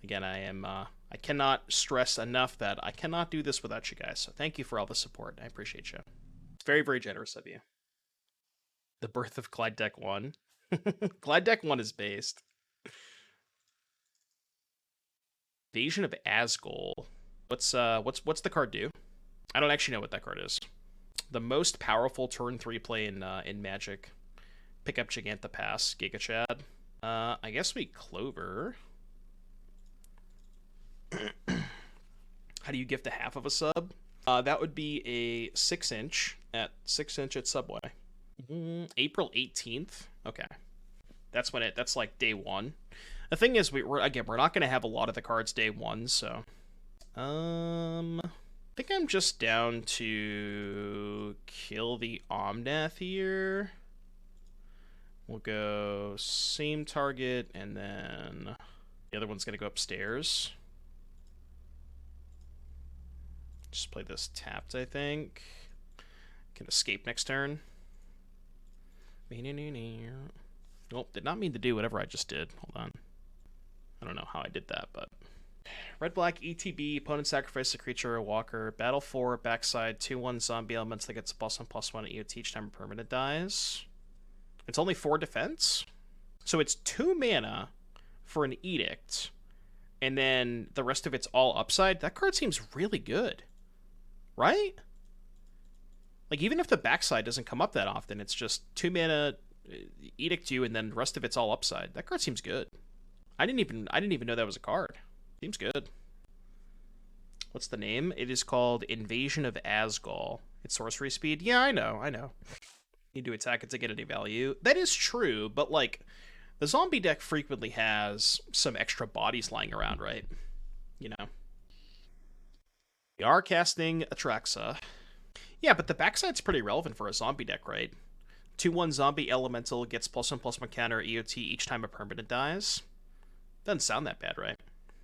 Again, I cannot stress enough that I cannot do this without you guys. So thank you for all the support. I appreciate you. It's very, very generous of you. The birth of Clyde Deck 1. Clyde Deck 1 is based. Invasion of Asgol. What's the card do? I don't actually know what that card is. The most powerful turn 3 play in Magic. Pick up Giganta Pass, Giga Chad. I guess we Clover. How do you gift a half of a sub? That would be a 6-inch at 6-inch at Subway. April 18th. Okay, that's like day 1. The thing is, we're not gonna have a lot of the cards day 1, so I think I'm just down to kill the Omnath here. We'll go same target, and then the other one's gonna go upstairs. Just play this tapped, I think. Can escape next turn. Nope, did not mean to do whatever I just did. Hold on. I don't know how I did that, but... Red-black, ETB, opponent sacrifice a creature or a walker. Battle 4, backside, 2/1 zombie elements that gets +1/+1 at EOT each time a permanent dies. It's only 4 defense? So it's 2 mana for an Edict, and then the rest of it's all upside? That card seems really good. Right? Like, even if the backside doesn't come up that often, it's just 2 mana, Edict you, and then the rest of it's all upside. That card seems good. I didn't even know that was a card. Seems good. What's the name? It is called Invasion of Asgol. It's sorcery speed. Yeah, I know. Need to attack it to get any value. That is true, but like, the zombie deck frequently has some extra bodies lying around, right? You know. We are casting Atraxa. Yeah, but the backside's pretty relevant for a zombie deck, right? 2/1 zombie elemental gets +1/+1 counter EOT each time a permanent dies. Doesn't sound that bad, right?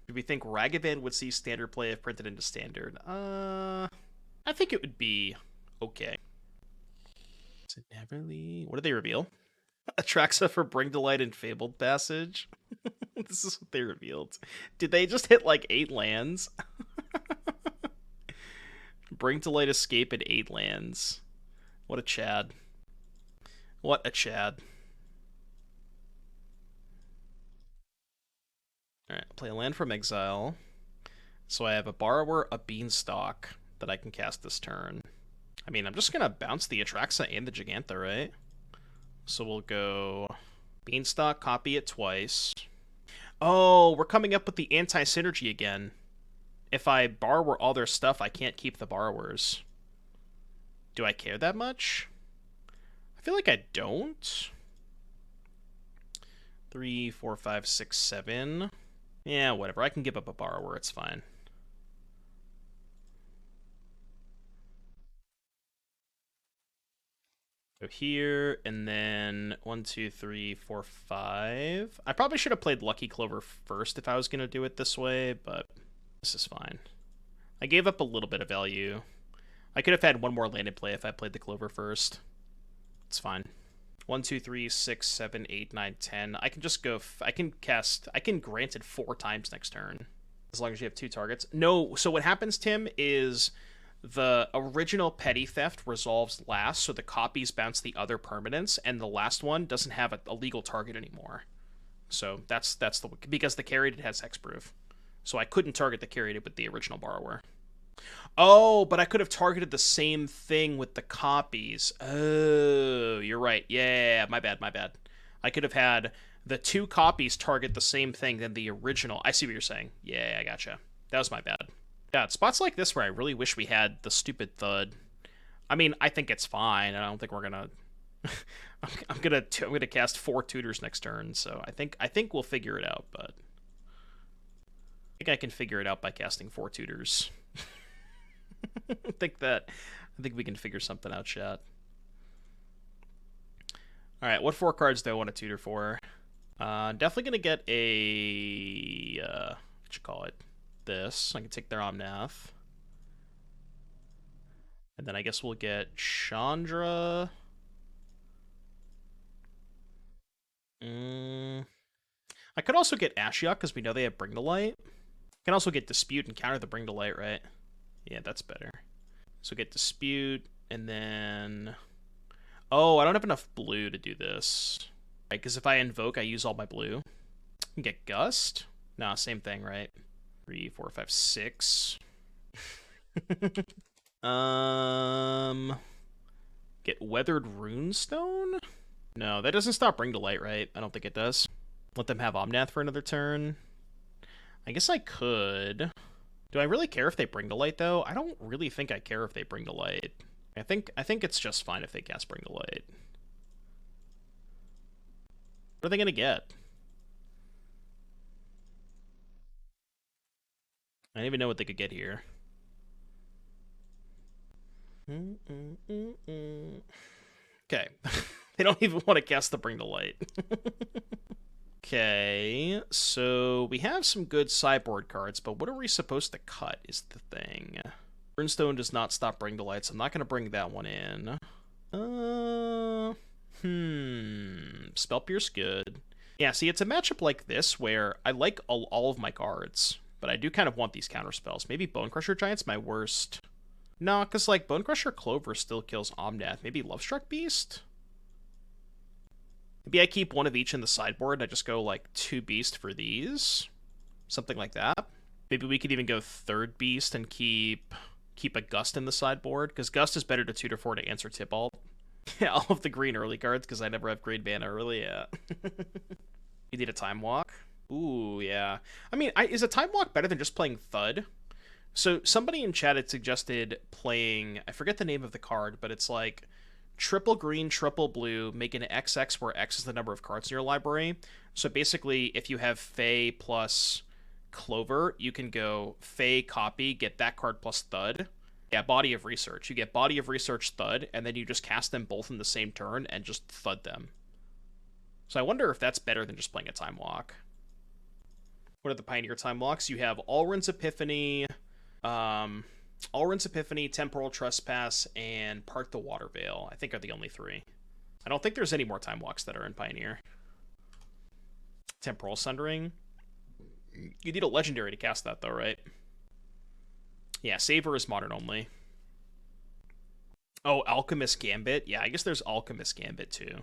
Do we think Ragavan would see standard play if printed into standard? I think it would be okay. Is it Neverly? What did they reveal? Atraxa for Bring to Light and Fabled Passage? This is what they revealed. Did they just hit like 8 lands? Bring to Light, Escape, and 8 lands. What a Chad. What a Chad. Alright, play a land from exile. So I have a Borrower, a Beanstalk that I can cast this turn. I mean, I'm just going to bounce the Atraxa and the Giganta, right? So we'll go Beanstalk, copy it twice. Oh, we're coming up with the anti-synergy again. If I borrower all their stuff, I can't keep the borrowers. Do I care that much? I feel like I don't. 3, 4, 5, 6, 7. Yeah, whatever. I can give up a borrower. It's fine. Go here, and then 1, 2, 3, 4, 5. I probably should have played Lucky Clover first if I was going to do it this way, but this is fine. I gave up a little bit of value. I could have had one more land in play if I played the Clover first. It's fine. 1, 2, 3, 6, 7, 8, 9, 10. I can just go... I can grant it 4 times next turn. As long as you have 2 targets. No, so what happens, Tim, is the original Petty Theft resolves last, so the copies bounce the other permanents, and the last one doesn't have a legal target anymore. So that's the... Because the carried, it has hexproof. So I couldn't target the carried with the original borrower. Oh, but I could have targeted the same thing with the copies. Oh, you're right. Yeah, my bad. I could have had the 2 copies target the same thing than the original. I see what you're saying. Yeah, I gotcha. That was my bad. Yeah, it's spots like this where I really wish we had the stupid thud. I mean, I think it's fine. I don't think we're gonna. I'm gonna cast 4 tutors next turn, so I think we'll figure it out. But I think I can figure it out by casting 4 tutors. I think we can figure something out, chat. All right, what 4 cards do I want to tutor for? Definitely gonna get a what you call it? This. I can take their Omnath. And then I guess we'll get Chandra. I could also get Ashiok because we know they have Bring to Light. I can also get Dispute and counter the Bring to Light, right? Yeah, that's better. So get Dispute, and then... Oh, I don't have enough blue to do this. Right, because if I invoke, I use all my blue. I can get Gust? Nah, same thing, right? 3, 4, 5, 6. Get Weathered Runestone? No, that doesn't stop Bring to Light, right? I don't think it does. Let them have Omnath for another turn. I guess I could. Do I really care if they Bring to Light, though? I don't really think I care if they Bring to Light. I think it's just fine if they cast Bring to Light. What are they gonna get? I don't even know what they could get here. Okay. They don't even want to cast the Bring to Light. Okay, so we have some good sideboard cards, but what are we supposed to cut is the thing. Runestone does not stop Bring to Light, so I'm not going to bring that one in. Spell Pierce good. Yeah, see, it's a matchup like this where I like all of my cards, but I do kind of want these counter spells. Maybe Bonecrusher Giant's my worst. No, because, like, Bonecrusher Clover still kills Omnath. Maybe Lovestruck Beast? Maybe I keep one of each in the sideboard and I just go, like, 2 Beast for these. Something like that. Maybe we could even go 3rd Beast and keep a Gust in the sideboard, because Gust is better to tutor for to answer Tybalt. Yeah, all of the green early cards, because I never have green mana early, yeah. You need a Time Walk? Ooh, yeah. I mean, is a Time Walk better than just playing Thud? So somebody in chat had suggested playing, I forget the name of the card, but it's like triple green, triple blue, make an XX where X is the number of cards in your library. So basically, if you have Fae plus Clover, you can go Fae copy, get that card plus Thud. Yeah, Body of Research. You get Body of Research, Thud, and then you just cast them both in the same turn and just Thud them. So I wonder if that's better than just playing a Time Walk. What are the Pioneer Time Walks? You have Alrund's Epiphany... Alrund's Epiphany, Temporal Trespass, and Part the Water Veil, I think are the only 3. I don't think there's any more Time Walks that are in Pioneer. Temporal Sundering. You need a legendary to cast that, though, right? Yeah, Saver is modern only. Oh, Alchemist Gambit? Yeah, I guess there's Alchemist Gambit, too.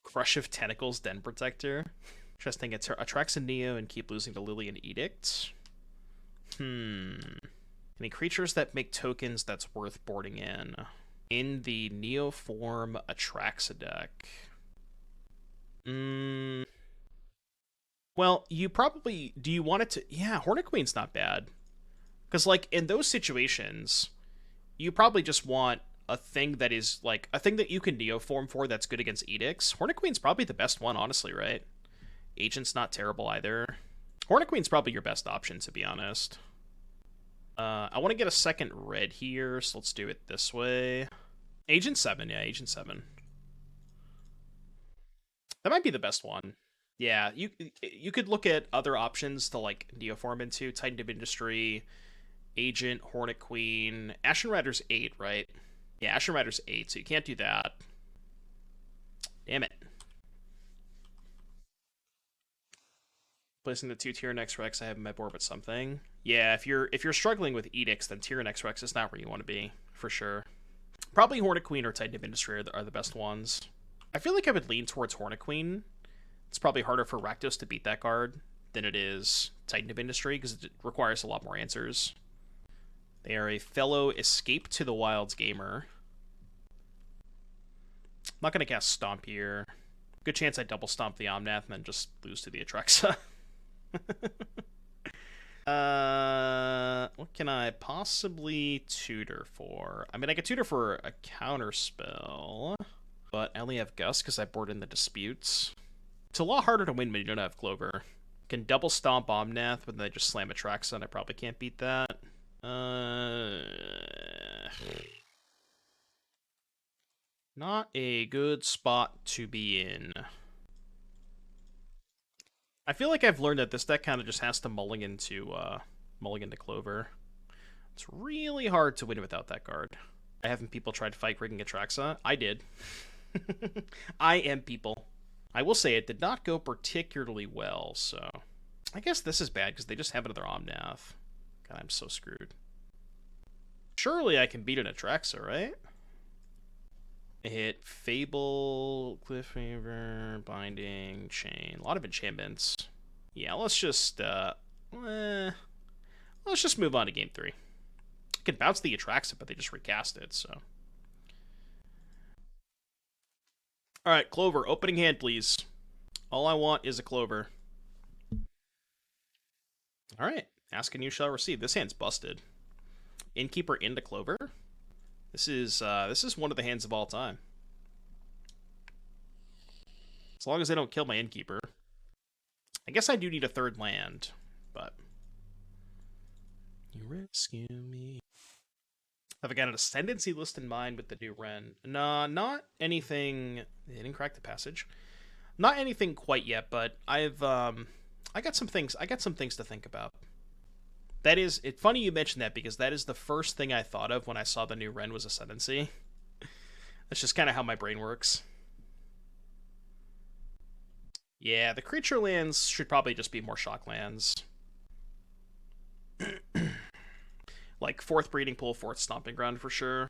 Crush of Tentacles, Den Protector. Interesting, it attracts a Neo and keep losing to Lily and Edict. Any creatures that make tokens that's worth boarding in. In the Neo form, attracts a deck. Well, you probably... Do you want it to... Yeah, Hornet Queen's not bad. Because, like, in those situations, you probably just want a thing that is, like... A thing that you can Neo form for that's good against Edicts. Hornet Queen's probably the best one, honestly, right? Agent's not terrible either. Hornet Queen's probably your best option, to be honest. I want to get a second red here, so let's do it this way. Agent 7, yeah, Agent 7. That might be the best one. Yeah, you could look at other options to, like, Neoform into. Titan of Industry, Agent, Hornet Queen. Ashen Rider's 8, right? Yeah, Ashen Rider's 8, so you can't do that. Damn it. Placing the 2 Tyrannex Rex I have in my board with something. Yeah, if you're struggling with Edicts, then Tyrannex Rex is not where you want to be, for sure. Probably Hornet Queen or Titan of Industry are the best ones. I feel like I would lean towards Hornet Queen. It's probably harder for Rakdos to beat that card than it is Titan of Industry, because it requires a lot more answers. They are a fellow Escape to the Wilds gamer. I'm not going to cast Stomp here. Good chance I double stomp the Omnath and then just lose to the Atraxa. What can I possibly tutor for? I mean, I could tutor for a counter spell, but I only have Gust because I board in the disputes. It's a lot harder to win when you don't have Clover. Can double stomp Omnath, but then I just slam Atraxa, and I probably can't beat that. Not a good spot to be in. I feel like I've learned that this deck kind of just has to mulligan to Clover. It's really hard to win without that card. I haven't people tried fight rigging Atraxa. I did. I am people. I will say it did not go particularly well, so I guess this is bad because they just have another Omnath. God, I'm so screwed. Surely I can beat an Atraxa, right? Hit Fable, Cliffhanger, Binding, Chain. A lot of enchantments. Yeah, let's just move on to game 3. I could bounce the Atraxa, but they just recast it, so. Alright, Clover, opening hand, please. All I want is a Clover. Alright, ask and you shall receive. This hand's busted. Innkeeper into Clover. This is one of the hands of all time. As long as they don't kill my Innkeeper. I guess I do need a third land, but... You rescue me. Have I got an Ascendancy list in mind with the new Ren? Nah, not anything... They didn't crack the passage. Not anything quite yet, but I got some things to think about. That is, it's funny you mentioned that because that is the first thing I thought of when I saw the new Ren was Ascendancy. That's just kind of how my brain works. Yeah, the creature lands should probably just be more shock lands. Like 4th Breeding Pool, 4th Stomping Ground for sure.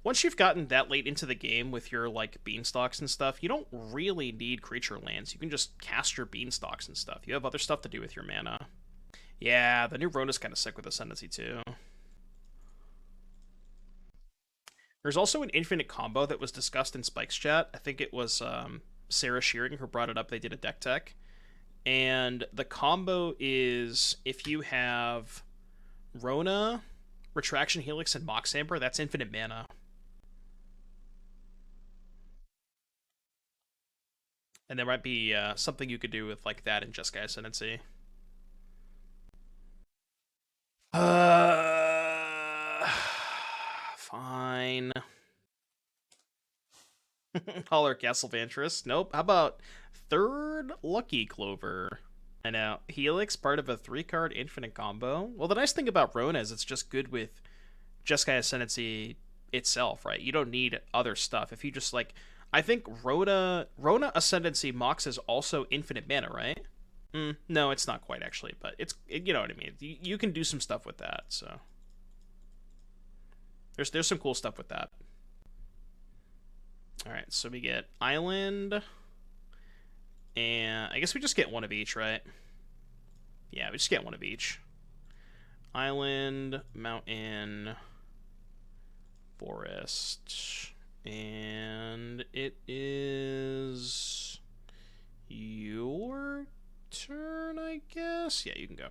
Once you've gotten that late into the game with your like Beanstalks and stuff, you don't really need creature lands. You can just cast your Beanstalks and stuff. You have other stuff to do with your mana. Yeah, the new Rona's kind of sick with Ascendancy, too. There's also an infinite combo that was discussed in Spike's chat. I think it was Sarah Shearing who brought it up. They did a deck tech. And the combo is if you have Rona, Retraction Helix, and Mox Amber, that's infinite mana. And there might be something you could do with like that in Jeskai Ascendancy. Fine. Holler Castle Vantress. Nope. How about 3rd Lucky Clover? I know. Helix, part of a 3-card infinite combo. Well, the nice thing about Rona is it's just good with Jeskai Ascendancy itself, right? You don't need other stuff. If you just like... I think Rona Ascendancy Mox is also infinite mana, right? No, it's not quite, actually, but you know what I mean. You can do some stuff with that, so... There's some cool stuff with that. Alright, so we get Island, and I guess we just get one of each, right? Yeah, we just get one of each. Island, Mountain, Forest, and it is your turn, I guess? Yeah, you can go.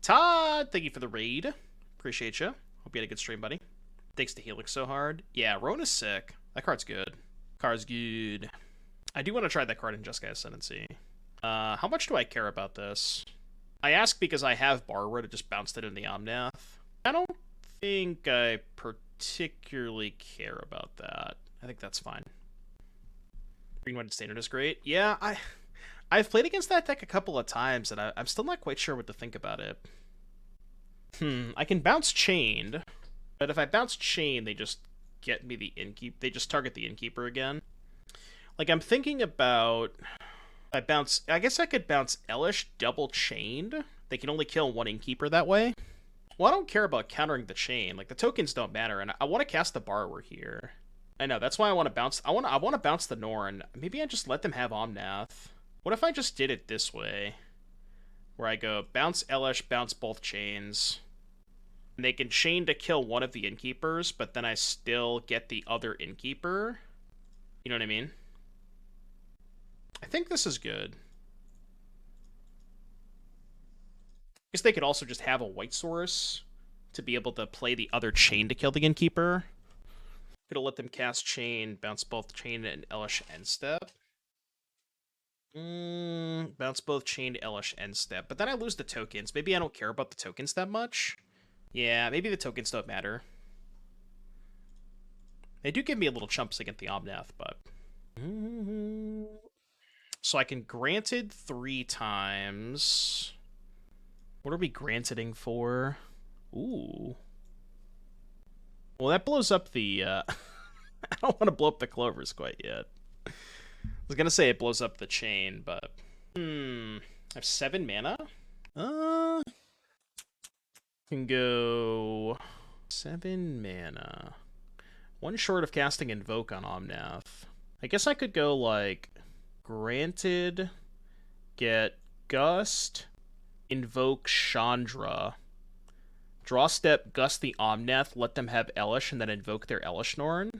Todd, thank you for the raid. Appreciate you. Hope you had a good stream, buddy. Thanks to Helix so hard. Yeah, Rona's sick. That card's good. Card's good. I do want to try that card in Jeskai Ascendancy. How much do I care about this? I ask because I have Borrower to just bounced it in the Omnath. I don't think I particularly care about that. I think that's fine. Green-White Standard is great. Yeah, I've played against that deck a couple of times, and I'm still not quite sure what to think about it. I can bounce Chained, but if I bounce Chain, they just get me the Innkeeper. They just target the Innkeeper again. Like, I'm thinking about... I guess I could bounce Elish double Chained. They can only kill one Innkeeper that way. Well, I don't care about countering the Chain. Like, the tokens don't matter, and I want to cast the Borrower here. I know, that's why I want to bounce... I want to bounce the Norn. Maybe I just let them have Omnath. What if I just did it this way? Where I go bounce Elish, bounce both Chains. And they can chain to kill one of the Innkeepers, but then I still get the other Innkeeper. You know what I mean? I think this is good. I guess they could also just have a white source to be able to play the other chain to kill the Innkeeper. Could have let them cast Chain, bounce both Chain and Elesh end step. Bounce both Chain, Elesh end step. But then I lose the tokens. Maybe I don't care about the tokens that much. Yeah, maybe the tokens don't matter. They do give me a little chumps against the Omnath, but... So I can Granted 3 times. What are we Granteding for? Ooh. Well, that blows up the... I don't want to blow up the Clovers quite yet. I was going to say it blows up the chain, but... I have 7 mana? Can go... 7 mana. 1 short of casting Invoke on Omnath. I guess I could go, like... Granted... Get Gust... Invoke Chandra. Draw step, Gust the Omnath, let them have Elesh, and then invoke their Elishnorn.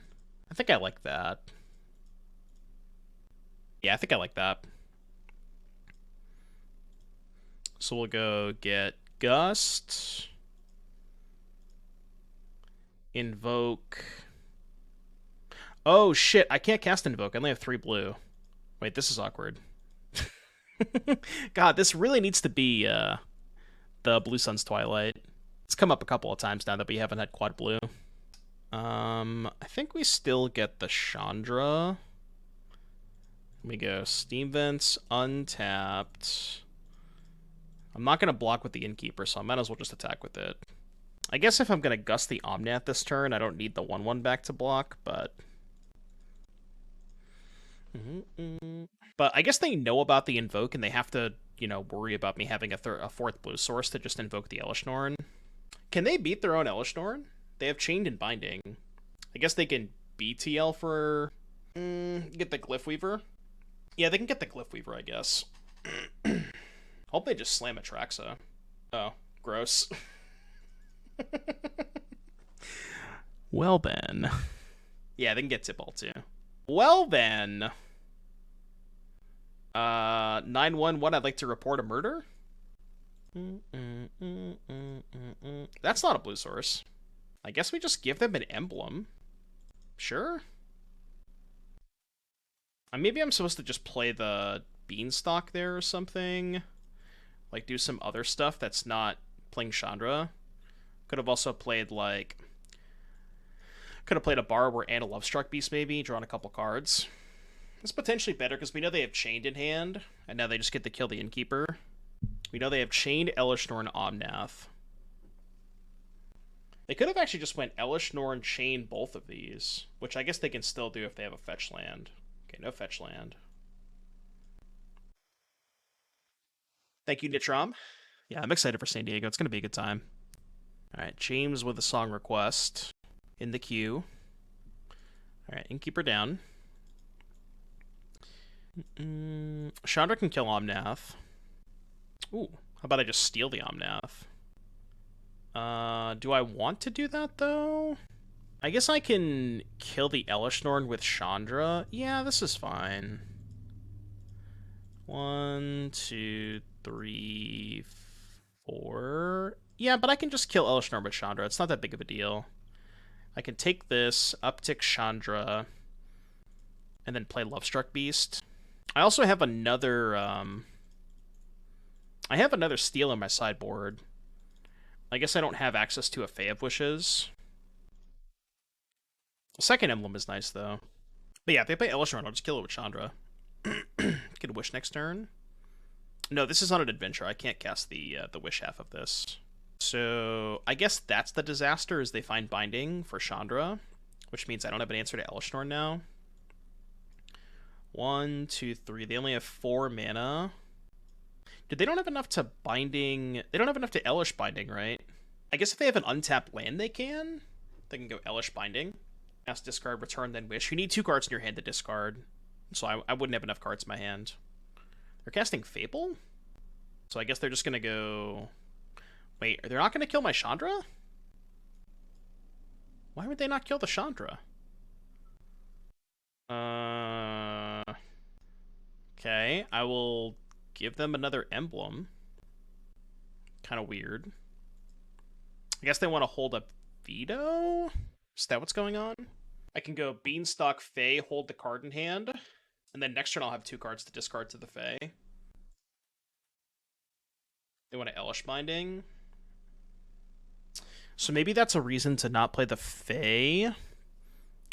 I think I like that. Yeah, I think I like that. So we'll go get Gust. Invoke. Oh, shit, I can't cast Invoke. I only have 3 blue. Wait, this is awkward. God, this really needs to be the Blue Sun's Twilight. It's come up a couple of times now that we haven't had quad blue. I think we still get the Chandra. We go Steam Vents, untapped. I'm not going to block with the Innkeeper, so I might as well just attack with it. I guess if I'm going to Gust the Omnath this turn, I don't need the 1/1 back to block, but... But I guess they know about the Invoke, and they have to, you know, worry about me having a 4th blue source to just invoke the Elishnorn. Can they beat their own Elishnorn? They have Chained and Binding. I guess they can BTL for... get the Glyph Weaver? Yeah, they can get the Glyph Weaver, I guess. Hope they just slam Atraxa. Oh, gross. Well then. Yeah, they can get Tibalt too. Well then. 911, I'd like to report a murder. That's not a blue source. I guess we just give them an emblem. Sure. Maybe I'm supposed to just play the Beanstalk there or something. Like, do some other stuff that's not playing Chandra. Could have also played, like... Could have played a Borrower and a Lovestruck Beast, maybe. Drawn a couple cards. It's potentially better, because we know they have Chained in hand, and now they just get to kill the Innkeeper. We know they have Chained, Elishnorn, Omnath. They could have actually just went Elishnorn, Chain, both of these, which I guess they can still do if they have a fetch land. Okay, no fetch land. Thank you, Nitrom. Yeah, I'm excited for San Diego. It's going to be a good time. Alright, James with a song request in the queue. Alright, Innkeeper down. Chandra can kill Omnath. Ooh, how about I just steal the Omnath? Do I want to do that, though? I guess I can kill the Elishnorn with Chandra. Yeah, this is fine. 1, 2, 3, 4. Yeah, but I can just kill Elishnorn with Chandra. It's not that big of a deal. I can take this, uptick Chandra, and then play Lovestruck Beast. I also have another, I have another steal in my sideboard. I guess I don't have access to a Fae of Wishes. The second emblem is nice, though. But yeah, if they play Elishnorn, I'll just kill it with Chandra. Get a Wish next turn. No, this is not an adventure. I can't cast the Wish half of this. So I guess that's the disaster, is they find Binding for Chandra, which means I don't have an answer to Elishnorn now. 1, 2, 3. They only have 4 mana. Dude, they don't have enough to Binding... They don't have enough to Elish Binding, right? I guess if they have an untapped land, they can. They can go Elish Binding. Cast, discard, return, then Wish. You need 2 cards in your hand to discard. So I wouldn't have enough cards in my hand. They're casting Fable? So I guess they're just going to go... Wait, they're not going to kill my Chandra? Why would they not kill the Chandra? Okay, I will give them another emblem. Kind of weird. I guess they want to hold up veto? Is that what's going on? I can go Beanstalk Fae, hold the card in hand, and then next turn I'll have 2 cards to discard to the Fae. They want to Elish Binding. So maybe that's a reason to not play the Fae,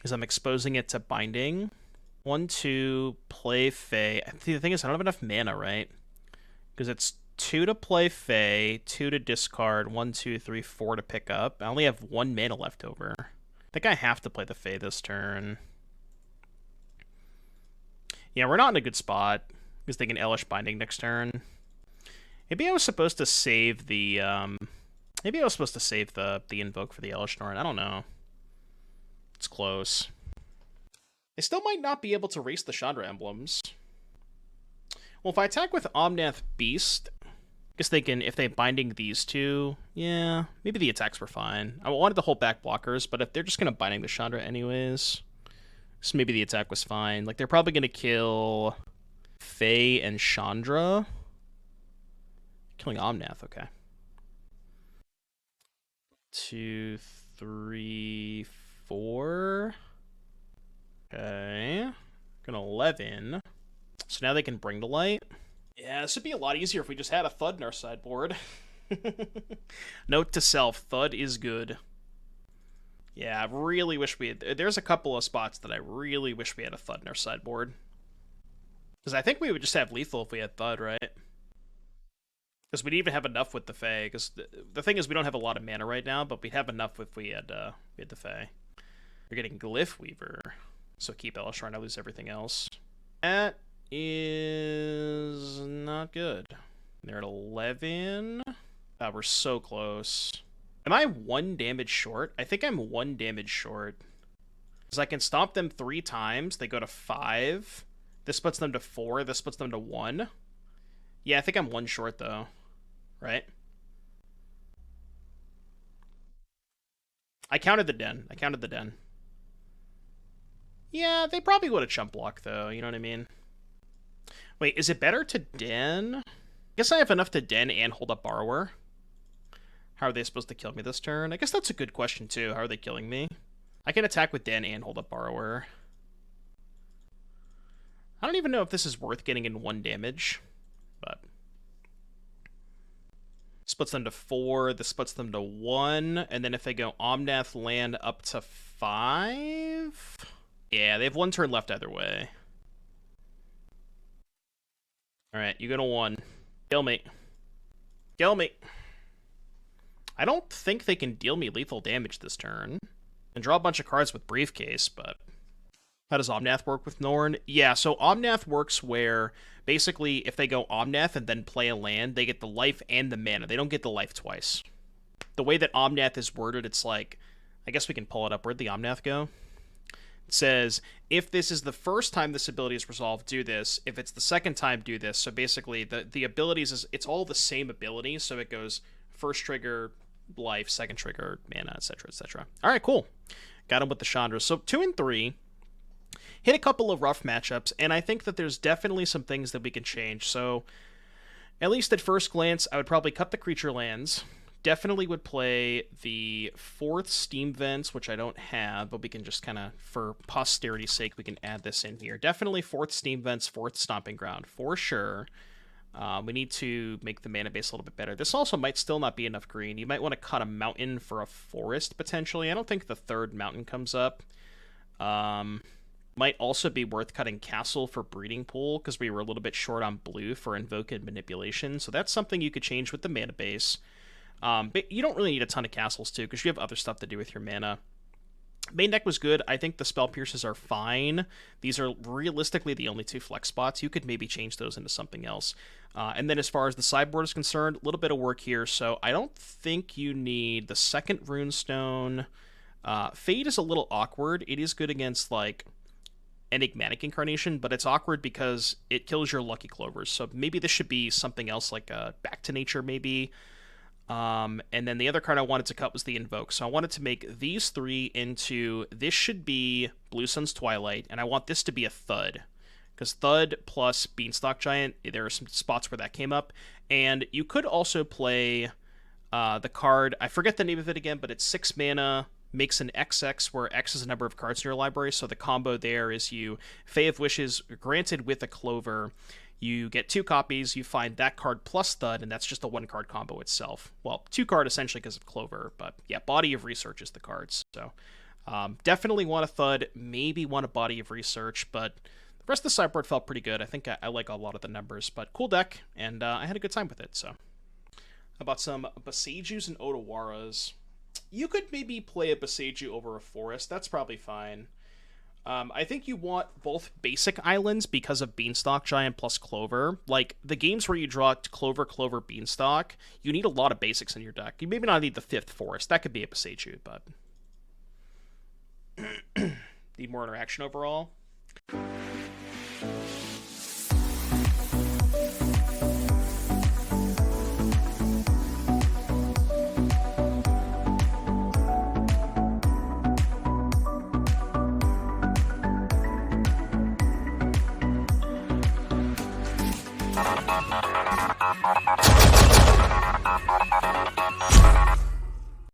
is I'm exposing it to binding. 1, 2, play Fae. The thing is, I don't have enough mana, right? Because it's 2 to play Fae, 2 to discard, 1, 2, 3, 4 to pick up. I only have 1 mana left over. I think I have to play the Fae this turn. Yeah, we're not in a good spot, because they can Elish Binding next turn. Maybe I was supposed to save the, maybe I was supposed to save the Invoke for the Elish Norn. I don't know. It's close. They still might not be able to race the Chandra emblems. Well, if I attack with Omnath Beast, I guess they can, if they binding these two, yeah, maybe the attacks were fine. I wanted to hold back blockers, but if they're just going to binding the Chandra anyways, so maybe the attack was fine. Like, they're probably going to kill Fae and Chandra. Killing Omnath, okay. 2, 3, 4. Okay. Gonna 11. So now they can bring to light. Yeah, this would be a lot easier if we just had a Thud in our sideboard. Note to self, Thud is good. Yeah, I really wish we had... There's a couple of spots that I really wish we had a Thud in our sideboard. Because I think we would just have lethal if we had Thud, right? Because we'd even have enough with the Fae. Because the thing is, we don't have a lot of mana right now, but we'd have enough if we had the Fae. We're getting Glyph Weaver. So keep Elish, trying to lose everything else. That is not good. They're at 11. We're so close. Am I 1 damage short? I think I'm 1 damage short. Because I can stomp them 3 times. They go to 5. This puts them to 4. This puts them to 1. Yeah, I think I'm 1 short, though. Right? I counted the den. Yeah, they probably would have chump blocked, though. You know what I mean? Wait, is it better to den? I guess I have enough to den and hold up Borrower. How are they supposed to kill me this turn? I guess that's a good question, too. How are they killing me? I can attack with den and hold up Borrower. I don't even know if this is worth getting in 1 damage. But splits them to 4. This splits them to 1. And then if they go Omnath land up to 5... Yeah, they have 1 turn left either way. Alright, you go to 1. Kill me. Kill me. I don't think they can deal me lethal damage this turn. And draw a bunch of cards with Briefcase, but... How does Omnath work with Norn? Yeah, so Omnath works where, basically, if they go Omnath and then play a land, they get the life and the mana. They don't get the life twice. The way that Omnath is worded, it's like... I guess we can pull it up. Where'd the Omnath go? Says, if this is the first time this ability is resolved, do this. If it's the second time, do this. So basically, the abilities, it's all the same ability, so it goes first trigger, life, second trigger, mana, etc., etc. All right, cool. Got him with the Chandra. So 2 and 3. Hit a couple of rough matchups, and I think that there's definitely some things that we can change. So, at least at first glance, I would probably cut the creature lands. Definitely would play the 4th Steam Vents, which I don't have, but we can just kind of, for posterity's sake, we can add this in here. Definitely 4th Steam Vents, 4th Stomping Ground, for sure. We need to make the mana base a little bit better. This also might still not be enough green. You might want to cut a mountain for a forest, potentially. I don't think the 3rd mountain comes up. Might also be worth cutting Castle for Breeding Pool, because we were a little bit short on blue for Invoke and Manipulation. So that's something you could change with the mana base. But you don't really need a ton of castles, too, because you have other stuff to do with your mana. Main deck was good. I think the Spell Pierces are fine. These are realistically the only 2 flex spots. You could maybe change those into something else. And then as far as the sideboard is concerned, a little bit of work here. So I don't think you need the 2nd Runestone. Fade is a little awkward. It is good against, like, Enigmatic Incarnation, but it's awkward because it kills your Lucky Clovers. So maybe this should be something else, like Back to Nature, maybe. And then the other card I wanted to cut was the Invoke. So I wanted to make these 3 into... This should be Blue Sun's Twilight, and I want this to be a Thud. because Thud plus Beanstalk Giant, there are some spots where that came up. And you could also play the card, I forget the name of it again, but it's 6 mana, makes an XX, where X is the number of cards in your library. So the combo there is you Fae of Wishes, granted with a Clover. You get 2 copies, you find that card plus Thud, and that's just a 1-card combo itself. Well, 2-card essentially because of Clover, but yeah, Body of Research is the cards. So definitely want a Thud, maybe want a Body of Research, but the rest of the sideboard felt pretty good. I think I like a lot of the numbers, but cool deck, and I had a good time with it. So about some Boseijus and Otawaras. You could maybe play a Boseiju over a Forest. That's probably fine. I think you want both basic islands because of Beanstalk Giant plus Clover. Like, the games where you draw Clover, Clover, Beanstalk, you need a lot of basics in your deck. You maybe not need the 5th Forest. That could be a Boseiju, but need more interaction overall.